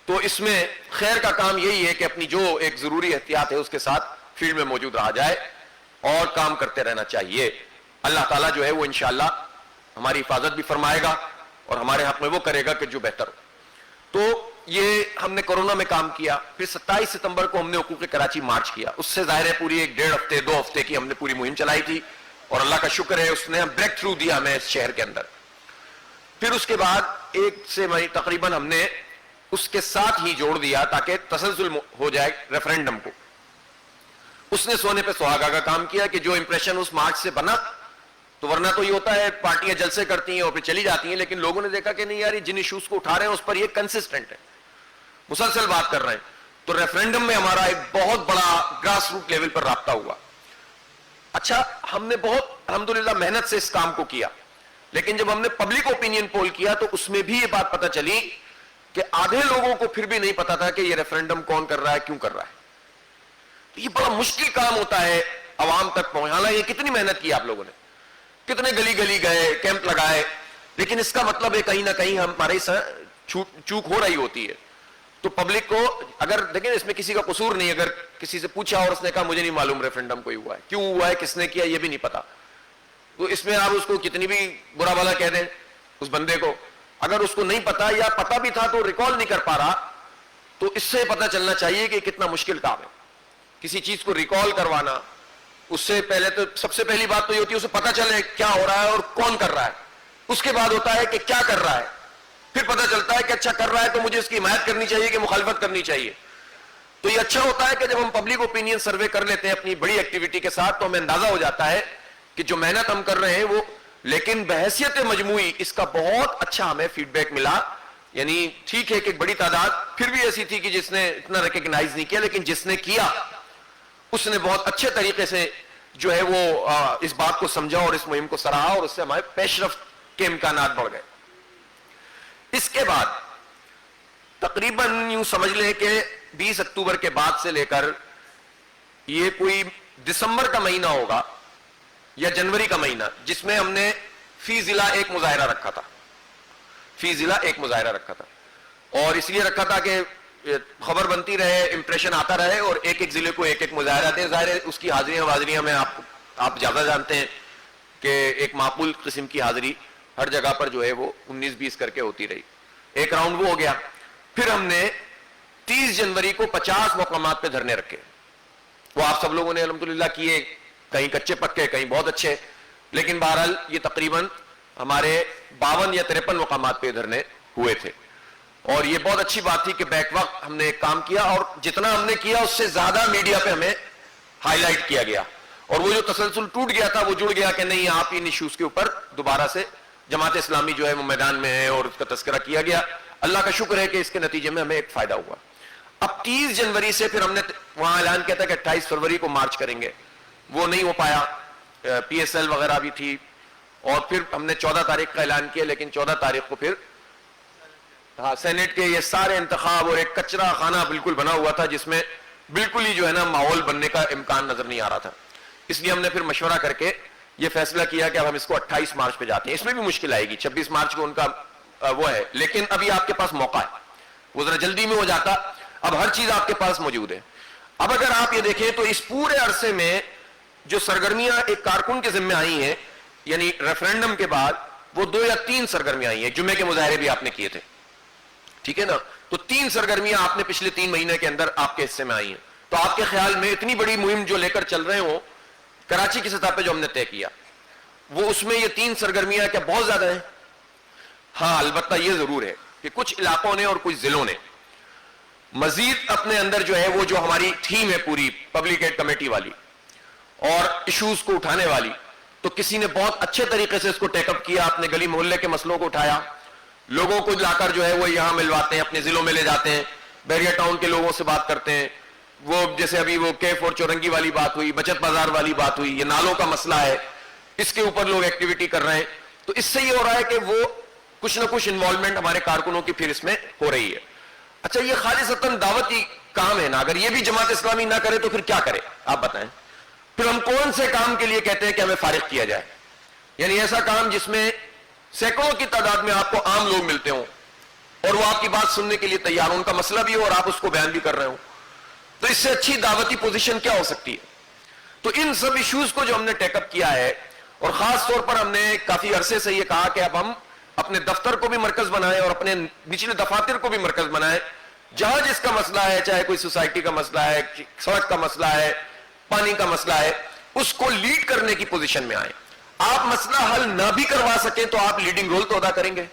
تو اس میں خیر کا کام یہی ہے کہ اپنی جو ایک ضروری احتیاط ہے اس کے ساتھ فیلڈ میں موجود رہا جائے اور کام کرتے رہنا چاہیے. اللہ تعالیٰ جو ہے وہ انشاءاللہ ہماری حفاظت بھی فرمائے گا اور ہمارے حق میں وہ کرے گا کہ جو بہتر ہو. تو یہ ہم نے کورونا میں کام کیا. پھر 27 ستمبر کو ہم نے حقوق کراچی مارچ کیا. اس سے ظاہر ہے پوری 1.5 ہفتے 2 ہفتے کی ہم نے پوری مہم چلائی تھی, اور اللہ کا شکر ہے اس نے بریک تھرو دیا ہمیں اس شہر کے اندر. پھر اس کے بعد 1 سے تقریباً ہم نے اس کے ساتھ ہی جوڑ دیا تاکہ تسلسل ہو جائے ریفرینڈم کو. اس نے سونے پہ سہاگا کا کام کیا کہ جو امپریشن اس مارچ سے بنا, تو ورنہ تو یہ ہوتا ہے پارٹیاں جلسے کرتی ہیں اور پھر چلی جاتی ہیں, لیکن لوگوں نے دیکھا کہ نہیں یار جن ایشوز کو اٹھا رہے ہیں اس پر یہ کنسسٹنٹ ہے, مسلسل بات کر رہے ہیں. تو ریفرینڈم میں ہمارا ایک بہت بڑا گراس روٹ لیول پر رابطہ ہوا. اچھا ہم نے بہت الحمدللہ محنت سے اس کام کو کیا, لیکن جب ہم نے پبلک اوپینین پول کیا تو اس میں بھی یہ بات پتہ چلی کہ آدھے لوگوں کو پھر بھی نہیں پتا تھا کہ یہ ریفرینڈم کون کر رہا ہے, کیوں کر رہا ہے. تو یہ بڑا مشکل کام ہوتا ہے عوام تک پہنچ. حالانکہ کتنی محنت کی آپ لوگوں نے, کتنے گلی گلی گئے, کیمپ لگائے, لیکن اس کا مطلب ہے کہیں نہ کہیں ہمارے چوک ہو رہی ہوتی ہے. تو پبلک کو اگر دیکھیں اس میں کسی کا قصور نہیں, اگر کسی سے پوچھا اور اس نے کہا مجھے نہیں معلوم ریفرینڈم کوئی ہوا ہے, کیوں ہوا ہے, کس نے کیا, یہ بھی نہیں پتا, تو اس میں آپ اس کو کتنی بھی برا بھلا کہہ دیں اس بندے کو, اگر اس کو نہیں پتا یا پتا بھی تھا تو ریکال نہیں کر پا رہا, تو اس سے پتا چلنا چاہیے کہ کتنا مشکل کام ہے. کسی چیز کو ریکال کروانا, اس سے پہلے تو سب سے پہلی بات تو یہ ہوتی ہے اسے پتا چلے کیا ہو رہا ہے اور کون کر رہا ہے. اس کے بعد ہوتا ہے کہ کیا کر رہا ہے, پھر پتا چلتا ہے کہ اچھا کر رہا ہے تو مجھے اس کی حمایت کرنی چاہیے کہ مخالفت کرنی چاہیے. تو یہ اچھا ہوتا ہے کہ جب ہم پبلک اوپینین سروے کر لیتے ہیں اپنی بڑی ایکٹیویٹی کے ساتھ, تو ہمیں اندازہ ہو جاتا ہے کہ جو محنت ہم کر رہے ہیں وہ, لیکن بحیثیت مجموعی اس کا بہت اچھا ہمیں فیڈ بیک ملا. یعنی ٹھیک ہے کہ ایک بڑی تعداد پھر بھی ایسی تھی کہ جس نے اتنا ریکگنائز نہیں کیا, لیکن جس نے کیا اس نے بہت اچھے طریقے سے جو ہے وہ اس بات کو سمجھا اور اس مہم کو سراہا, اور اس سے ہمارے پیش رفت کے امکانات بڑھ گئے. اس کے بعد تقریباً یوں سمجھ لیں کہ 20 اکتوبر کے بعد سے لے کر یہ کوئی دسمبر کا مہینہ ہوگا یا جنوری کا مہینہ, جس میں ہم نے فی ضلع ایک مظاہرہ رکھا تھا. فی ضلع ایک مظاہرہ رکھا تھا, اور اس لیے رکھا تھا کہ خبر بنتی رہے, امپریشن آتا رہے, اور ایک ایک ضلع کو ایک ایک مظاہرہ دے. ظاہر ہے اس کی حاضریاں میں آپ زیادہ جانتے ہیں کہ ایک معقول قسم کی حاضری ہر جگہ پر جو ہے وہ 19-20 کر کے ہوتی رہی. ایک راؤنڈ وہ ہو گیا. پھر ہم نے 30 جنوری کو 50 مقامات پہ دھرنے رکھے. وہ آپ سب لوگوں نے الحمدللہ کیے، کہیں کچے پکے کہیں بہت اچھے، لیکن بہرحال یہ تقریباً ہمارے 52 یا 53 مقامات پہ ادھر نے ہوئے تھے، اور یہ بہت اچھی بات تھی کہ بیک وقت ہم نے ایک کام کیا، اور جتنا ہم نے کیا اس سے زیادہ میڈیا پہ ہمیں ہائی لائٹ کیا گیا، اور وہ جو تسلسل ٹوٹ گیا تھا وہ جڑ گیا کہ نہیں آپ ان ایشوز کے اوپر دوبارہ سے جماعت اسلامی جو ہے وہ میدان میں ہے، اور اس کا تذکرہ کیا گیا۔ اللہ کا شکر ہے کہ اس کے نتیجے میں ہمیں ایک فائدہ ہوا۔ اب 30 جنوری سے پھر ہم نے وہاں اعلان کیا تھا کہ 28 فروری کو مارچ کریں گے، وہ نہیں ہو پایا، پی ایس ایل وغیرہ بھی تھی، اور پھر ہم نے 14 تاریخ کا اعلان کیا، لیکن 14 تاریخ کو پھر سینٹ کے یہ سارے انتخاب اور ایک کچرا خانہ بالکل بنا ہوا تھا جس میں بالکل ہی جو ہے نا ماحول بننے کا امکان نظر نہیں آ رہا تھا، اس لیے ہم نے پھر مشورہ کر کے یہ فیصلہ کیا کہ اب ہم اس کو 28 مارچ پہ جاتے ہیں۔ اس میں بھی مشکل آئے گی، 26 مارچ کو ان کا وہ ہے، لیکن ابھی آپ کے پاس موقع ہے، وہ ذرا جلدی میں ہو جاتا، اب ہر چیز آپ کے پاس موجود ہے۔ اب اگر آپ یہ دیکھیں تو اس پورے عرصے میں جو سرگرمیاں ایک کارکن کے ذمہ آئی ہیں، یعنی ریفرینڈم کے بعد وہ 2 یا 3 سرگرمیاں آئی ہیں، جمعے کے مظاہرے بھی آپ نے کیے تھے، ٹھیک ہے نا، تو 3 سرگرمیاں آپ نے پچھلے 3 مہینے کے اندر آپ کے حصے میں آئی ہیں۔ تو آپ کے خیال میں اتنی بڑی مہم جو لے کر چل رہے ہوں کراچی کی سطح پہ جو ہم نے طے کیا، وہ اس میں یہ 3 سرگرمیاں کیا بہت زیادہ ہیں؟ ہاں، البتہ یہ ضرور ہے کہ کچھ علاقوں نے اور کچھ ضلعوں نے مزید اپنے اندر جو ہے وہ جو ہماری تھیم ہے پوری پبلک ایڈ کمیٹی والی اور ایشوز کو اٹھانے والی، تو کسی نے بہت اچھے طریقے سے اس کو ٹیک اپ کیا، اپنے گلی محلے کے مسئلوں کو اٹھایا، لوگوں کو لا کر جو ہے وہ یہاں ملواتے ہیں، اپنے ضلعوں میں لے جاتے ہیں، بیریا ٹاؤن کے لوگوں سے بات کرتے ہیں، وہ جیسے ابھی وہ کیف اور چورنگی والی بات ہوئی، بچت بازار والی بات ہوئی، یہ نالوں کا مسئلہ ہے، اس کے اوپر لوگ ایکٹیویٹی کر رہے ہیں، تو اس سے یہ ہو رہا ہے کہ وہ کچھ نہ کچھ انوالومنٹ ہمارے کارکنوں کی پھر اس میں ہو رہی ہے۔ اچھا، یہ خالصتاً دعوتی کام ہے نا، اگر یہ بھی جماعت اسلامی نہ کرے تو پھر کیا کرے آپ بتائیں؟ پھر ہم کون سے کام کے لیے کہتے ہیں کہ ہمیں فارغ کیا جائے؟ یعنی ایسا کام جس میں سینکڑوں کی تعداد میں آپ کو عام لوگ ملتے ہوں اور وہ آپ کی بات سننے کے لیے تیار ہوں، ان کا مسئلہ بھی ہو اور آپ اس کو بیان بھی کر رہے ہوں، تو اس سے اچھی دعوتی پوزیشن کیا ہو سکتی ہے؟ تو ان سب ایشوز کو جو ہم نے ٹیک اپ کیا ہے، اور خاص طور پر ہم نے کافی عرصے سے یہ کہا کہ اب ہم اپنے دفتر کو بھی مرکز بنائیں اور اپنے نچلے دفاتر کو بھی مرکز بنائیں، جہاں جس کا مسئلہ ہے، چاہے کوئی سوسائٹی کا مسئلہ ہے، سڑک کا مسئلہ ہے، پانی کا مسئلہ ہے، اس کو لیڈ کرنے کی پوزیشن میں آئیں۔ آپ مسئلہ حل نہ بھی کروا سکیں تو آپ لیڈنگ رول تو ادا کریں گے،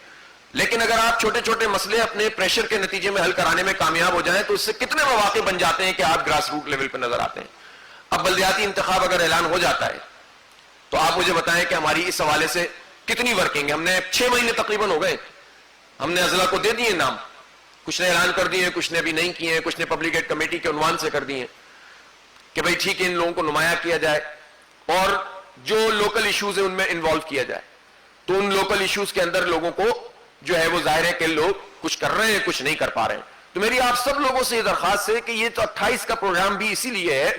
لیکن اگر آپ چھوٹے چھوٹے مسئلے اپنے پریشر کے نتیجے میں حل کرانے میں کامیاب ہو جائیں تو اس سے کتنے مواقع بن جاتے ہیں کہ آپ گراس روٹ لیول پہ نظر آتے ہیں۔ اب بلدیاتی انتخاب اگر اعلان ہو جاتا ہے تو آپ مجھے بتائیں کہ ہماری اس حوالے سے کتنی ورکنگ ہے؟ ہم نے 6 مہینے تقریباً ہو گئے، ہم نے اضلاع کو دے دیے نام، کچھ نے اعلان کر دیے، کچھ نے ابھی نہیں کیے ہیں، کچھ نے پبلک ایڈ کمیٹی کے عنوان سے کر دیے کہ بھئی ٹھیک ہے ان لوگوں کو نمایاں کیا جائے اور جو لوکل ایشوز ہیں ان میں انوالو کیا جائے۔ تو ان لوکل ایشوز کے اندر لوگوں کو جو ہے وہ ظاہر ہے کہ لوگ کچھ کر رہے ہیں، کچھ نہیں کر پا رہے ہیں۔ تو میری آپ سب لوگوں سے یہ درخواست ہے کہ یہ تو 28 کا پروگرام بھی اسی لیے ہے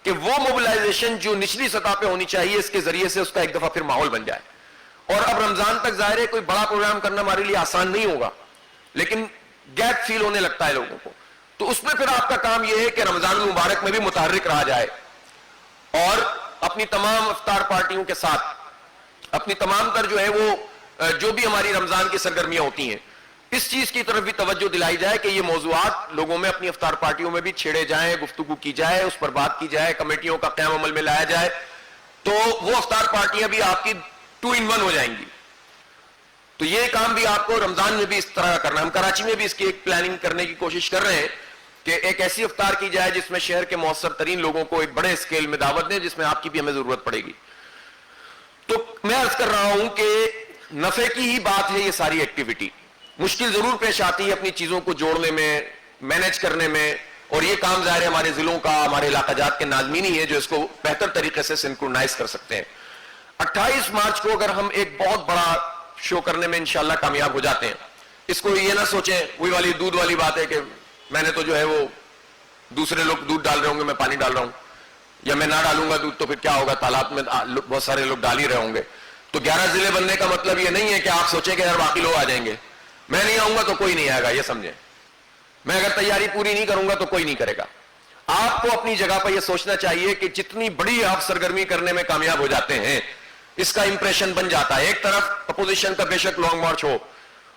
کہ وہ موبلائزیشن جو نچلی سطح پہ ہونی چاہیے اس کے ذریعے سے اس کا ایک دفعہ پھر ماحول بن جائے۔ اور اب رمضان تک ظاہر ہے کوئی بڑا پروگرام کرنا ہمارے لیے آسان نہیں ہوگا، لیکن گیپ فیل ہونے لگتا ہے لوگوں کو، تو اس میں پھر آپ کا کام یہ ہے کہ رمضان المبارک میں بھی متحرک رہا جائے اور اپنی تمام افطار پارٹیوں کے ساتھ اپنی تمام تر جو ہے وہ جو بھی ہماری رمضان کی سرگرمیاں ہوتی ہیں اس چیز کی طرف بھی توجہ دلائی جائے کہ یہ موضوعات لوگوں میں اپنی افطار پارٹیوں میں بھی چھیڑے جائیں، گفتگو کی جائے، اس پر بات کی جائے، کمیٹیوں کا قیام عمل میں لایا جائے، تو وہ افطار پارٹیاں بھی آپ کی 2 in 1 ہو جائیں گی۔ تو یہ کام بھی آپ کو رمضان میں بھی اس طرح کرنا ہے۔ ہم کراچی میں بھی اس کی ایک پلاننگ کرنے کی کوشش کر رہے ہیں کہ ایک ایسی افطار کی جائے جس میں شہر کے مؤثر ترین لوگوں کو ایک بڑے اسکیل میں دعوت دیں، جس میں آپ کی بھی ہمیں ضرورت پڑے گی۔ تو میں عرض کر رہا ہوں کہ نفع کی ہی بات ہے یہ ساری ایکٹیویٹی، مشکل ضرور پیش آتی ہے اپنی چیزوں کو جوڑنے میں، مینج کرنے میں، اور یہ کام ظاہر ہے ہمارے ضلعوں کا، ہمارے علاقہ جات کے ناظمین ہی ہے جو اس کو بہتر طریقے سے سنکرونائز کر سکتے ہیں۔ 28 مارچ کو اگر ہم ایک بہت بڑا شو کرنے میں انشاءاللہ کامیاب ہو جاتے ہیں، اس کو یہ نہ سوچیں وہی والی دودھ والی بات ہے کہ میں نے تو جو ہے وہ دوسرے لوگ دودھ ڈال رہے ہوں گے، میں پانی ڈال رہا ہوں، یا میں نہ ڈالوں گا دودھ تو پھر کیا ہوگا، تالاب میں بہت سارے لوگ ڈال ہی رہے ہوں گے۔ تو 11 ضلع بننے کا مطلب یہ نہیں ہے کہ آپ سوچیں کہ یار باقی لوگ آ جائیں گے، میں نہیں آؤں گا تو کوئی نہیں آئے گا، یہ سمجھیں۔ میں اگر تیاری پوری نہیں کروں گا تو کوئی نہیں کرے گا۔ آپ کو اپنی جگہ پر یہ سوچنا چاہیے کہ جتنی بڑی آپ سرگرمی کرنے میں کامیاب ہو جاتے ہیں اس کا امپریشن بن جاتا ہے۔ ایک طرف اپوزیشن کا بے شک لانگ مارچ ہو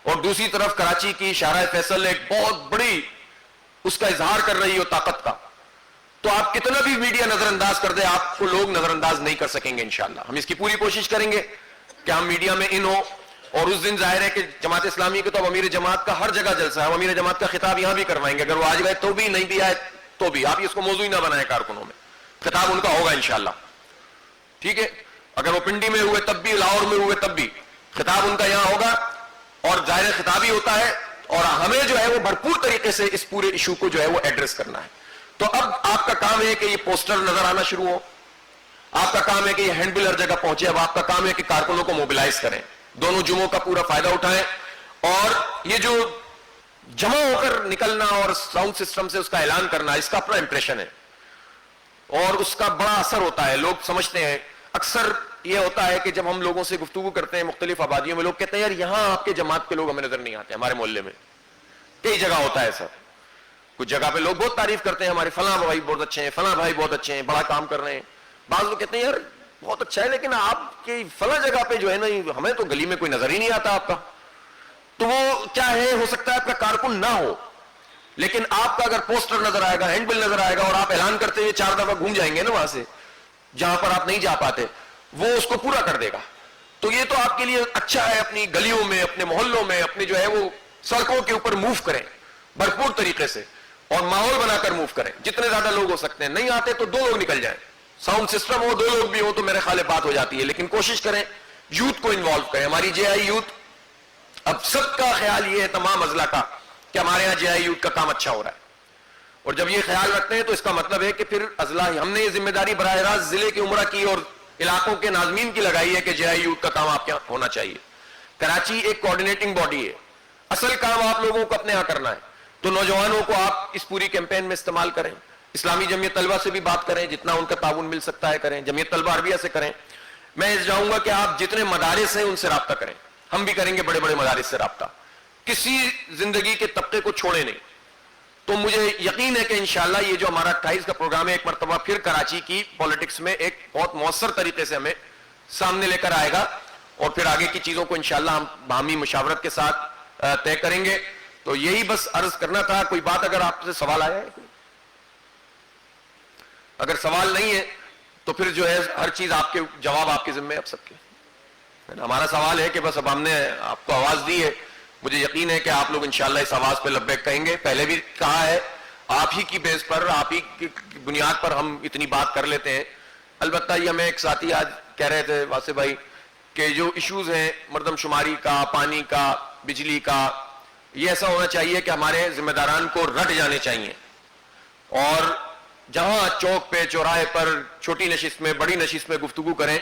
اور دوسری طرف کراچی کی شارع فیصل ایک بہت بڑی اس کا اظہار کر رہی ہو طاقت کا، تو آپ کتنا بھی میڈیا نظر انداز کر دیں آپ کو لوگ نظر انداز نہیں کر سکیں گے انشاءاللہ. ہم اس کی پوری کوشش کریں گے کہ ہم میڈیا میں ان ہو. اور اس دن ظاہر ہے کہ جماعت اسلامی کے تو اب امیر جماعت کا ہر جگہ جلسہ ہے, امیر جماعت کا خطاب یہاں بھی کروائیں گے, اگر وہ آج گئے تو بھی, نہیں بھی آئے تو بھی. آپ اس کو موضوع ہی نہ بنائیں کارکنوں میں, خطاب ان کا ہوگا انشاءاللہ, ٹھیک ہے. اگر وہ پنڈی میں ہوئے تب بھی, لاہور میں ہوئے تب بھی خطاب ان کا یہاں ہوگا, اور ظاہر خطاب ہی ہوتا ہے. اور ہمیں جو ہے وہ بھرپور طریقے سے اس پورے ایشو کو جو ہے وہ ایڈریس کرنا ہے. تو اب آپ کا کام ہے کہ یہ پوسٹر نظر آنا شروع ہو, آپ کا کام ہے کہ یہ ہینڈ بل ہر جگہ پہنچے. اب آپ کا کام ہے کہ کارکنوں کو موبلائز کریں, دونوں جمعوں کا پورا فائدہ اٹھائیں, اور یہ جو جمع ہو کر نکلنا اور ساؤنڈ سسٹم سے اس کا اعلان کرنا, اس کا اپنا امپریشن ہے اور اس کا بڑا اثر ہوتا ہے. لوگ سمجھتے ہیں, اکثر یہ ہوتا ہے کہ جب ہم لوگوں سے گفتگو کرتے ہیں مختلف آبادیوں میں, لوگ کہتے ہیں یار یہاں آپ کے جماعت کے لوگ ہمیں نظر نہیں آتے. ہمارے محلے میں کئی جگہ ہوتا ہے ایسا, کچھ جگہ پہ لوگ بہت تعریف کرتے ہیں, ہمارے فلاں بھائی بہت اچھے ہیں, فلاں بھائی بہت اچھے ہیں, بڑا کام کر رہے ہیں. بعض لوگ کہتے ہیں یار بہت اچھا ہے لیکن آپ کی فلاں جگہ پہ جو ہے نا, ہمیں تو گلی میں کوئی نظر ہی نہیں آتا آپ کا. تو وہ کیا ہے, ہو سکتا ہے آپ کا کارکن نہ ہو, لیکن آپ کا اگر پوسٹر نظر آئے گا, ہینڈ بل نظر آئے گا, اور آپ اعلان کرتے ہوئے 4 دفعہ گھوم جائیں گے نا وہاں سے جہاں پر آپ نہیں جا پاتے, وہ اس کو پورا کر دے گا. تو یہ تو آپ کے لیے اچھا ہے, اپنی گلیوں میں, اپنے محلوں میں, اپنے جو ہے وہ سڑکوں کے اوپر موو کریں بھرپور طریقے سے, اور ماحول بنا کر موو کریں. جتنے زیادہ لوگ ہو سکتے ہیں, نہیں آتے تو 2 لوگ نکل جائیں, ساؤنڈ سسٹم ہو 2 لوگ بھی ہو تو میرے خیال بات ہو جاتی ہے. لیکن کوشش کریں یوتھ کو انوالو کریں. ہماری جے آئی یوتھ, اب سب کا خیال یہ ہے تمام اضلاع کا کہ ہمارے یہاں جے آئی یوتھ کا کام اچھا ہو رہا ہے, اور جب یہ خیال رکھتے ہیں تو اس کا مطلب ہے کہ پھر اضلاع, ہم نے یہ ذمہ داری براہ راست ضلع کی عمرہ کی اور علاقوں کے ناظمین کی لگائی ہے کہ جے آئی یوتھ کا کام آپ کے یہاں ہونا چاہیے. کراچی ایک کوارڈینیٹنگ باڈی ہے, اصل کام آپ لوگوں کو اپنے یہاں کرنا ہے. تو نوجوانوں کو آپ اس پوری کیمپین میں استعمال کریں. اسلامی جمعیت طلبہ سے بھی بات کریں, جتنا ان کا تعاون مل سکتا ہے کریں. جمعیت طلبہ عربیہ سے کریں. میں چاہوں گا کہ آپ جتنے مدارس ہیں ان سے رابطہ کریں, ہم بھی کریں گے بڑے بڑے مدارس سے رابطہ. کسی زندگی کے طبقے کو چھوڑے نہیں. تو مجھے یقین ہے کہ انشاءاللہ یہ جو ہمارا 28 کا پروگرام ہے ایک مرتبہ پھر کراچی کی پولیٹکس میں ایک بہت مؤثر طریقے سے ہمیں سامنے لے کر آئے گا, اور پھر آگے کی چیزوں کو انشاءاللہ ہم باہمی مشاورت کے ساتھ طے کریں گے. تو یہی بس عرض کرنا تھا. کوئی بات اگر آپ سے سوال آیا ہے, اگر سوال نہیں ہے تو پھر جو ہے ہر چیز آپ کے جواب آپ کے ذمہ ہے اب سب کے. ہمارا سوال ہے کہ بس اب ہم نے آپ کو آواز دی ہے, مجھے یقین ہے کہ آپ لوگ انشاءاللہ اس آواز پہ لبیک کہیں گے. پہلے بھی کہا ہے, آپ ہی کی بیس پر, آپ ہی کی بنیاد پر ہم اتنی بات کر لیتے ہیں. البتہ یہ ہمیں ایک ساتھی آج کہہ رہے تھے واسع بھائی کہ جو ایشوز ہیں مردم شماری کا, پانی کا, بجلی کا, یہ ایسا ہونا چاہیے کہ ہمارے ذمہ داران کو رٹ جانے چاہیے, اور جہاں چوک پہ, چوراہے پر, چھوٹی نشست میں, بڑی نشست میں گفتگو کریں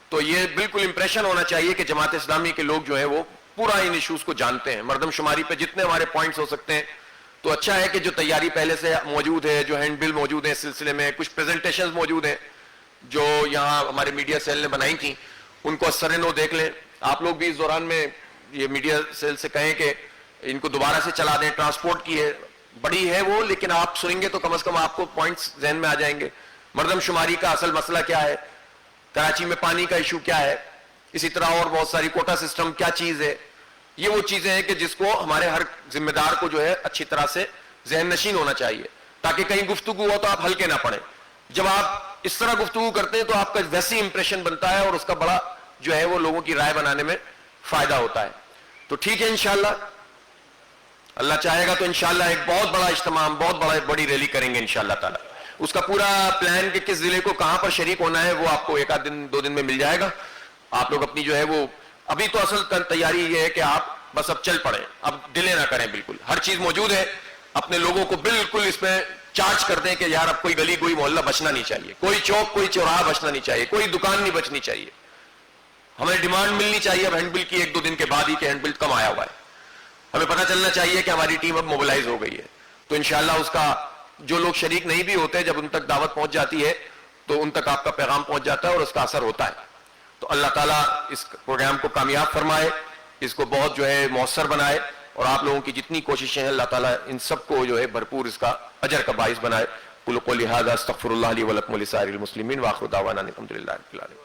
تو یہ بالکل امپریشن ہونا چاہیے کہ جماعت اسلامی کے لوگ جو ہیں وہ پورا ان ایشوز کو جانتے ہیں. مردم شماری پہ جتنے ہمارے پوائنٹس ہو سکتے ہیں تو اچھا ہے کہ جو تیاری پہلے سے موجود ہے, جو ہینڈ بل موجود ہیں اس سلسلے میں, کچھ پریزنٹیشنز موجود ہیں جو یہاں ہمارے میڈیا سیل نے بنائی تھیں, ان کو اثر نو دیکھ لیں. آپ لوگ بھی اس دوران میں یہ میڈیا سیل سے کہیں کہ ان کو دوبارہ سے چلا دیں. ٹرانسپورٹ کی ہے, بڑی ہے وہ, لیکن آپ سنیں گے تو کم از کم آپ کو پوائنٹس ذہن میں آ جائیں گے. مردم شماری کا اصل مسئلہ کیا ہے, کراچی میں پانی کا ایشو کیا ہے, اسی طرح اور بہت ساری کوٹا سسٹم کیا چیز ہے. یہ وہ چیزیں ہیں کہ جس کو ہمارے ہر ذمہ دار کو جو ہے اچھی طرح سے ذہن نشین ہونا چاہیے, تاکہ کہیں گفتگو ہو تو آپ ہلکے نہ پڑیں. جب آپ اس طرح گفتگو کرتے ہیں تو آپ کا ویسی امپریشن بنتا ہے اور اس کا بڑا جو ہے وہ لوگوں کی رائے بنانے میں فائدہ ہوتا ہے. تو ٹھیک ہے, انشاءاللہ اللہ چاہے گا تو انشاءاللہ ایک بہت بڑا اجتماع, بہت بڑی ریلی کریں گے انشاءاللہ تعالی. اس کا پورا پلان کہ کس ضلع کو کہاں پر شریک ہونا ہے وہ آپ کو 1 دن 2 دن میں مل جائے گا. آپ لوگ اپنی جو ہے وہ, ابھی تو اصل تیاری یہ ہے کہ آپ بس اب چل پڑیں, اب ڈیلے نہ کریں. بالکل ہر چیز موجود ہے, اپنے لوگوں کو بالکل اس میں چارج کر دیں کہ یار اب کوئی گلی, کوئی محلہ بچنا نہیں چاہیے, کوئی چوک, کوئی چوراہا بچنا نہیں چاہیے, کوئی دکان نہیں بچنی چاہیے. ہمیں ڈیمانڈ ملنی چاہیے اب ہینڈ بل کی 1-2 دن کے بعد ہی کہ ہینڈ بل کم آیا ہوا ہے. ہمیں پتہ چلنا چاہیے کہ ہماری ٹیم اب موبلائز ہو گئی ہے. تو انشاءاللہ اس کا جو لوگ شریک نہیں بھی ہوتے, جب ان تک دعوت پہنچ جاتی ہے تو ان تک آپ کا پیغام پہنچ جاتا ہے اور اس کا اثر ہوتا ہے. تو اللہ تعالیٰ اس پروگرام کو کامیاب فرمائے, اس کو بہت جو ہے مؤثر بنائے, اور آپ لوگوں کی جتنی کوششیں ہیں اللہ تعالیٰ ان سب کو جو ہے بھرپور اس کا اجر کا باعث بنائے. قولوا قولی ھذا استغفر اللہ لی ولکم ولسائر المسلمین وآخر دعوانا ان الحمد للہ رب العالمین.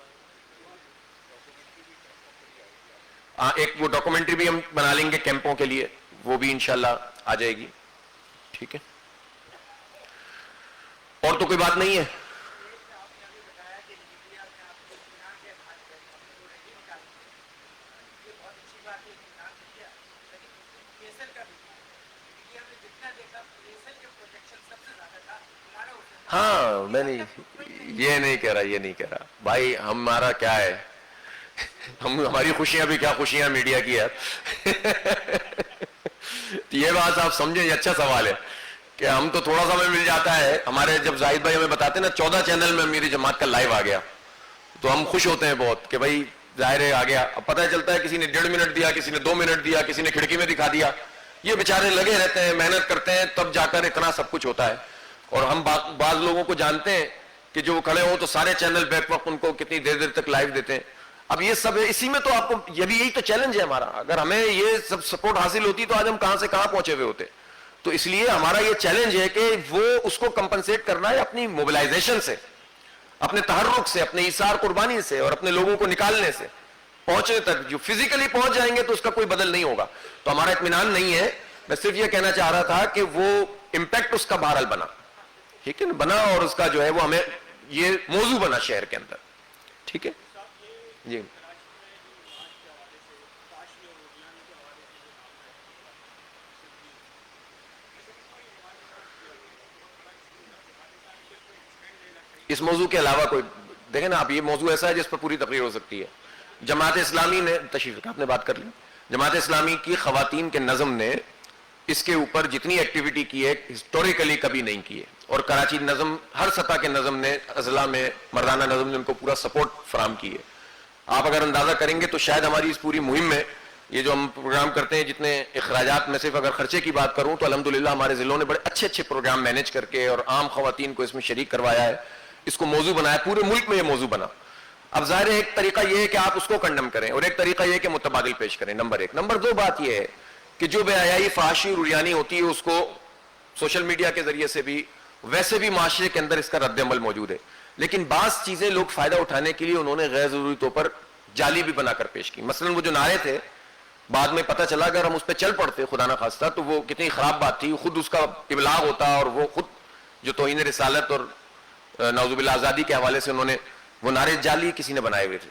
ایک وہ ڈاکومنٹری بھی ہم بنا لیں گے کیمپوں کے لیے, وہ بھی انشاءاللہ آ جائے گی. ٹھیک ہے, اور تو کوئی بات نہیں ہے. ہاں میں نہیں یہ نہیں کہہ رہا بھائی. ہمارا کیا ہے, ہماری خوشیاں بھی کیا خوشیاں میڈیا کی ہے. یہ بات آپ سمجھیں, یہ اچھا سوال ہے کہ ہم تو تھوڑا سا ہمیں مل جاتا ہے. ہمارے جب زاہد بھائی ہمیں بتاتے ہیں نا 14 چینل میں میری جماعت کا لائیو آ گیا, تو ہم خوش ہوتے ہیں بہت کہ بھائی ظاہر ہے آ گیا. اب پتہ چلتا ہے کسی نے 1.5 منٹ دیا, کسی نے 2 منٹ دیا, کسی نے کھڑکی میں دکھا دیا. یہ بیچارے لگے رہتے ہیں, محنت کرتے ہیں, تب جا کر اتنا سب کچھ ہوتا ہے. اور ہم بعض لوگوں کو جانتے ہیں کہ جو کھڑے ہو تو سارے چینل بیک وقت ان کو کتنی دیر تک لائیو دیتے ہیں. اب یہ سب اسی میں تو آپ کو یہ بھی یہی تو چیلنج ہے ہمارا. اگر ہمیں یہ سب سپورٹ حاصل ہوتی تو آج ہم کہاں سے کہاں پہنچے ہوئے ہوتے. تو اس لیے ہمارا یہ چیلنج ہے کہ وہ اس کو کمپنسیٹ کرنا ہے اپنی موبلائزیشن سے, اپنے تحرک سے, اپنے ایثار قربانی سے, اور اپنے لوگوں کو نکالنے سے پہنچنے تک. جو فزیکلی پہنچ جائیں گے تو اس کا کوئی بدل نہیں ہوگا. تو ہمارا اطمینان نہیں ہے. میں صرف یہ کہنا چاہ رہا تھا کہ وہ امپیکٹ اس کا بہرحال بنا, ٹھیک ہے نا, بنا, اور اس کا جو ہے وہ ہمیں یہ موضوع بنا شہر کے اندر. ٹھیک ہے جی. اس موضوع کے علاوہ کوئی دیکھیں نا, آپ یہ موضوع ایسا ہے جس پر پوری تقریر ہو سکتی ہے. جماعت اسلامی نے تشریف آپ نے بات کر لی. جماعت اسلامی کی خواتین کے نظم نے اس کے اوپر جتنی ایکٹیویٹی کی ہے ہسٹوریکلی کبھی نہیں کی ہے. اور کراچی نظم, ہر سطح کے نظم نے, اضلاع میں مردانہ نظم نے ان کو پورا سپورٹ فراہم کی ہے. آپ اگر اندازہ کریں گے تو شاید ہماری اس پوری مہم میں یہ جو ہم پروگرام کرتے ہیں, جتنے اخراجات میں صرف اگر خرچے کی بات کروں تو الحمدللہ ہمارے ضلعوں نے بڑے اچھے اچھے پروگرام مینیج کر کے اور عام خواتین کو اس میں شریک کروایا ہے, اس کو موضوع بنایا. پورے ملک میں یہ موضوع بنا. اب ظاہر ہے ایک طریقہ یہ ہے کہ آپ اس کو کنڈم کریں, اور ایک طریقہ یہ ہے کہ متبادل پیش کریں. نمبر 1. نمبر 2 بات یہ ہے کہ جو بے حیائی, فحاشی اور عریانی ہوتی ہے اس کو سوشل میڈیا کے ذریعے سے بھی, ویسے بھی معاشرے کے اندر اس کا رد عمل موجود ہے. لیکن بعض چیزیں لوگ فائدہ اٹھانے کے لیے انہوں نے غیر ضروری طور پر جعلی بھی بنا کر پیش کی. مثلا وہ جو نعرے تھے, بعد میں پتہ چلا اگر ہم اس پہ چل پڑتے خدا نہ خواستہ تو وہ کتنی خراب بات تھی. خود اس کا ابلاغ ہوتا, اور وہ خود جو توہین رسالت اور نعوذ باللہ آزادی کے حوالے سے انہوں نے وہ نعرے جعلی کسی نے بنائے ہوئے تھے,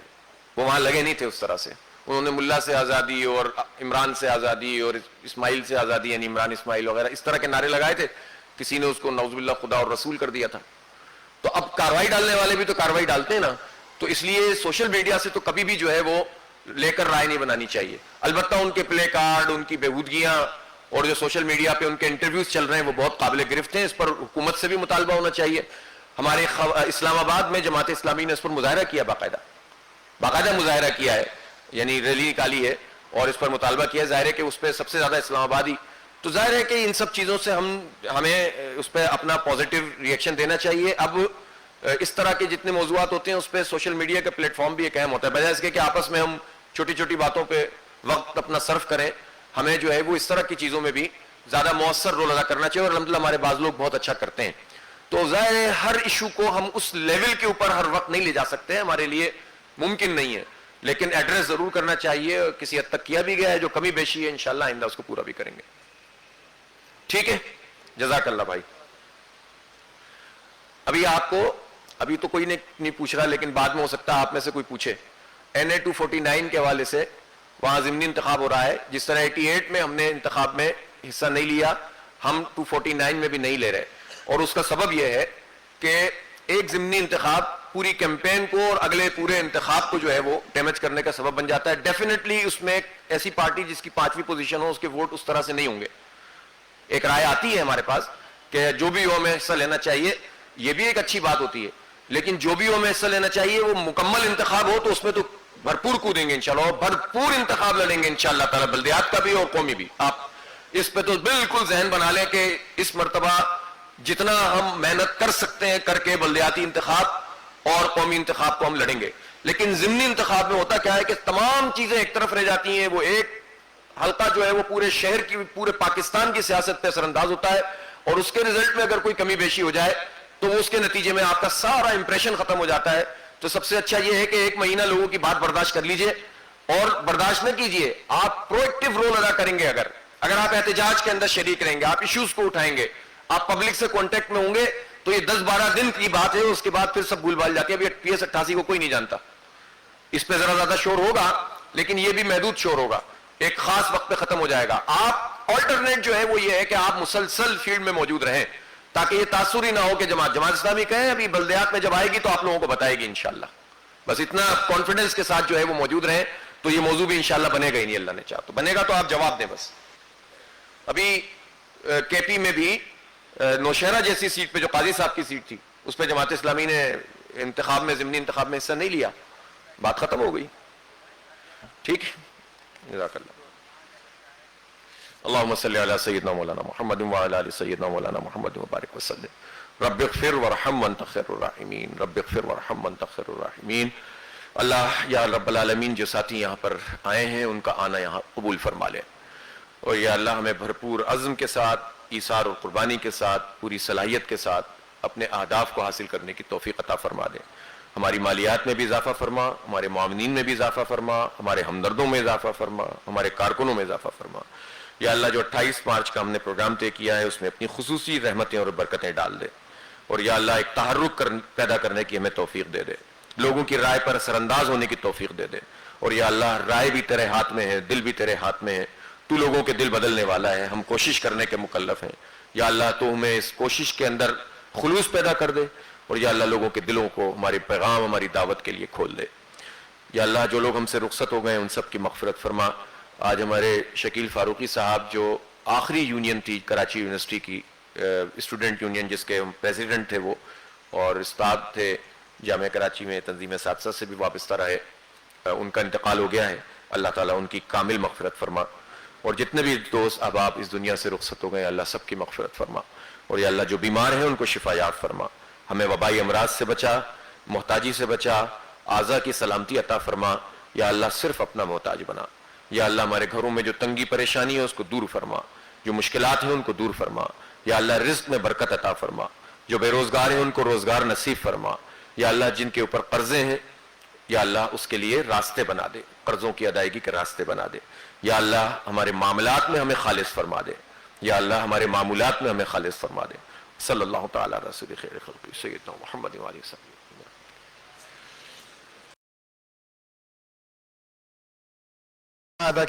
وہ وہاں لگے نہیں تھے اس طرح سے. انہوں نے ملا سے آزادی اور عمران سے آزادی اور اسماعیل سے آزادی, یعنی عمران اسماعیل وغیرہ اس طرح کے نعرے لگائے تھے. کسی نے اس کو نعوذ باللہ خدا اور رسول کر دیا تھا. تو اب کاروائی ڈالنے والے بھی تو کاروائی ڈالتے ہیں نا. تو اس لیے سوشل میڈیا سے تو کبھی بھی جو ہے وہ لے کر رائے نہیں بنانی چاہیے. البتہ ان کے پلے کارڈ, ان کی بےہودگیاں اور جو سوشل میڈیا پہ ان کے انٹرویوز چل رہے ہیں وہ بہت قابل گرفت ہیں. اس پر حکومت سے بھی مطالبہ ہونا چاہیے. ہمارے اسلام آباد میں جماعت اسلامی نے اس پر مظاہرہ کیا, باقاعدہ مظاہرہ کیا ہے, یعنی ریلی نکالی ہے اور اس پر مطالبہ کیا ہے. ظاہر ہے کہ اس پہ سب سے زیادہ اسلام آبادی. تو ظاہر ہے کہ ان سب چیزوں سے ہمیں اس پہ اپنا پازیٹیو ریئیکشن دینا چاہیے. اب اس طرح کے جتنے موضوعات ہوتے ہیں اس پہ سوشل میڈیا کا پلیٹ فارم بھی ایک اہم ہوتا ہے. بجائے اس کے کہ آپس میں ہم چھوٹی چھوٹی باتوں پہ وقت اپنا صرف کریں, ہمیں جو ہے وہ اس طرح کی چیزوں میں بھی زیادہ مؤثر رول ادا کرنا چاہیے. اور الحمدللہ ہمارے بعض لوگ بہت اچھا کرتے ہیں. تو ظاہر ہے ہر ایشو کو ہم اس لیول کے اوپر ہر وقت نہیں لے جا سکتے, ہمارے لیے ممکن نہیں ہے, لیکن ایڈریس ضرور کرنا چاہیے. کسی حد تک کیا بھی گیا ہے, جو کمی بیشی ہے انشاءاللہ آئندہ اس کو پورا بھی کریں گے. ٹھیک ہے, جزاک اللہ بھائی. ابھی تو کوئی نہیں پوچھ رہا, لیکن بعد میں ہو سکتا ہے آپ میں سے کوئی پوچھے. NA 249 کے حوالے سے وہاں ضمنی انتخاب ہو رہا ہے. جس طرح 88 میں ہم نے انتخاب میں حصہ نہیں لیا, ہم 249 میں بھی نہیں لے رہے. اور اس کا سبب یہ ہے کہ ایک ضمنی انتخاب پوری کیمپین کو اور اگلے پورے انتخاب کو جو ہے وہ ڈیمیج کرنے کا سبب بن جاتا ہے. ڈیفینیٹلی اس میں ایک ایسی پارٹی جس کی 5ویں پوزیشن ہو, اس کے ووٹ اس طرح سے نہیں ہوں گے. ایک رائے آتی ہے ہمارے پاس کہ جو بھی ہو ہمیں حصہ لینا چاہیے, یہ بھی ایک اچھی بات ہوتی ہے, لیکن جو بھی ہو ہمیں حصہ لینا چاہیے وہ مکمل انتخاب ہو تو اس میں تو بھرپور کودیں گے انشاءاللہ, اور بھرپور انتخاب لڑیں گے انشاءاللہ تعالی, بلدیات کا بھی اور قومی بھی. آپ اس پہ تو بالکل ذہن بنا لیں کہ اس مرتبہ جتنا ہم محنت کر سکتے ہیں کر کے بلدیاتی انتخاب اور قومی انتخاب کو ہم لڑیں گے. لیکن ضمنی انتخاب میں ہوتا کیا ہے کہ تمام چیزیں ایک طرف رہ جاتی ہیں, وہ ایک حلقہ جو ہے وہ پورے شہر کی, پورے پاکستان کی سیاست پہ اثر انداز ہوتا ہے, اور اس کے رزلٹ میں اگر کوئی کمی بیشی ہو جائے تو اس کے نتیجے میں آپ کا سارا امپریشن ختم ہو جاتا ہے. تو سب سے اچھا یہ ہے کہ 1 مہینہ لوگوں کی بات برداشت کر لیجئے, اور برداشت نہ کیجئے, آپ پرو ایکٹیو رول ادا کریں گے. اگر آپ احتجاج کے اندر شریک رہیں گے, آپ ایشوز کو اٹھائیں گے, آپ پبلک سے کانٹیکٹ میں ہوں گے, تو یہ 10-12 دن کی بات ہے, اس کے بعد پھر سب بھول بھال جاتے ہیں. ابھی PS 88 کو کوئی نہیں جانتا. اس پہ ذرا زیادہ شور ہوگا لیکن یہ بھی محدود شور ہوگا, ایک خاص وقت پہ ختم ہو جائے گا. آپ آلٹرنیٹ جو ہے وہ یہ ہے کہ آپ مسلسل فیلڈ میں موجود رہیں تاکہ یہ تاثر ہی نہ ہو کہ جماعت اسلامی کہیں ابھی بلدیات میں جب آئے گی تو آپ لوگوں کو بتائے گی انشاءاللہ. بس اتنا کانفیڈنس کے ساتھ جو ہے وہ موجود رہیں تو یہ موضوع بھی انشاءاللہ بنے گا ہی نہیں, اللہ نے چاہا تو بنے گا. تو آپ جواب دیں بس. ابھی KP میں بھی نوشہرہ جیسی سیٹ پہ جو قاضی صاحب کی سیٹ تھی اس پہ جماعت اسلامی نے انتخاب میں, ضمنی انتخاب میں حصہ نہیں لیا, بات ختم ہو گئی. ٹھیک ہے, جزاک اللہ. اللہم صلی علی سیدنا مولانا محمد وعلی آل سیدنا مولانا محمد وبارک وسلم. رب اغفر ورحم وانت خیر الراحمین, رب اغفر ورحم وانت خیر الراحمین. اللہ یا رب العالمین جو ساتھی یہاں پر آئے ہیں ان کا آنا یہاں قبول فرما لے, اور یا اللہ ہمیں بھرپور عزم کے ساتھ, ایثار اور قربانی کے ساتھ, پوری صلاحیت کے ساتھ اپنے اہداف کو حاصل کرنے کی توفیق عطا فرما دے. ہماری مالیات میں بھی اضافہ فرما, ہمارے معاونین میں بھی اضافہ فرما, ہمارے ہمدردوں میں اضافہ فرما, ہمارے کارکنوں میں اضافہ فرما. یا اللہ جو 28 مارچ کا ہم نے پروگرام طے کیا ہے اس میں اپنی خصوصی رحمتیں اور برکتیں ڈال دے, اور یا اللہ ایک تحرک پیدا کرنے کی ہمیں توفیق دے دے, لوگوں کی رائے پر اثر انداز ہونے کی توفیق دے دے. اور یا اللہ رائے بھی تیرے ہاتھ میں ہے, دل بھی تیرے ہاتھ میں ہے, تو لوگوں کے دل بدلنے والا ہے, ہم کوشش کرنے کے مکلف ہیں. یا اللہ تو ہمیں اس کوشش کے اندر خلوص پیدا کر دے, اور یا اللہ لوگوں کے دلوں کو ہماری پیغام, ہماری دعوت کے لیے کھول دے. یا اللہ جو لوگ ہم سے رخصت ہو گئے ان سب کی مغفرت فرما. آج ہمارے شکیل فاروقی صاحب جو آخری یونین تھی کراچی یونیورسٹی کی, اسٹوڈنٹ یونین جس کے پریزیڈنٹ تھے وہ, اور استاد تھے جامعہ کراچی میں, تنظیم اساتذہ سے بھی وابستہ رہے, ان کا انتقال ہو گیا ہے. اللہ تعالیٰ ان کی کامل مغفرت فرما. اور جتنے بھی دوست احباب اس دنیا سے رخصت ہو گئے اللہ سب کی مغفرت فرما. اور یا اللہ جو بیمار ہیں ان کو شفا یاب فرما, ہمیں وبائی امراض سے بچا, محتاجی سے بچا, اعضاء کی سلامتی عطا فرما. یا اللہ صرف اپنا محتاج بنا. یا اللہ ہمارے گھروں میں جو تنگی پریشانی ہے اس کو دور فرما, جو مشکلات ہیں ان کو دور فرما. یا اللہ رزق میں برکت عطا فرما, جو بے روزگار ہیں ان کو روزگار نصیب فرما. یا اللہ جن کے اوپر قرضے ہیں یا اللہ اس کے لیے راستے بنا دے, قرضوں کی ادائیگی کے راستے بنا دے. یا اللہ ہمارے معاملات میں ہمیں خالص فرما دے. یا اللہ ہمارے معمولات میں ہمیں خالص فرما دے. صلی اللہ تعالی رسول خیر خلق سیدنا محمد علیہ وسلم. ادا کی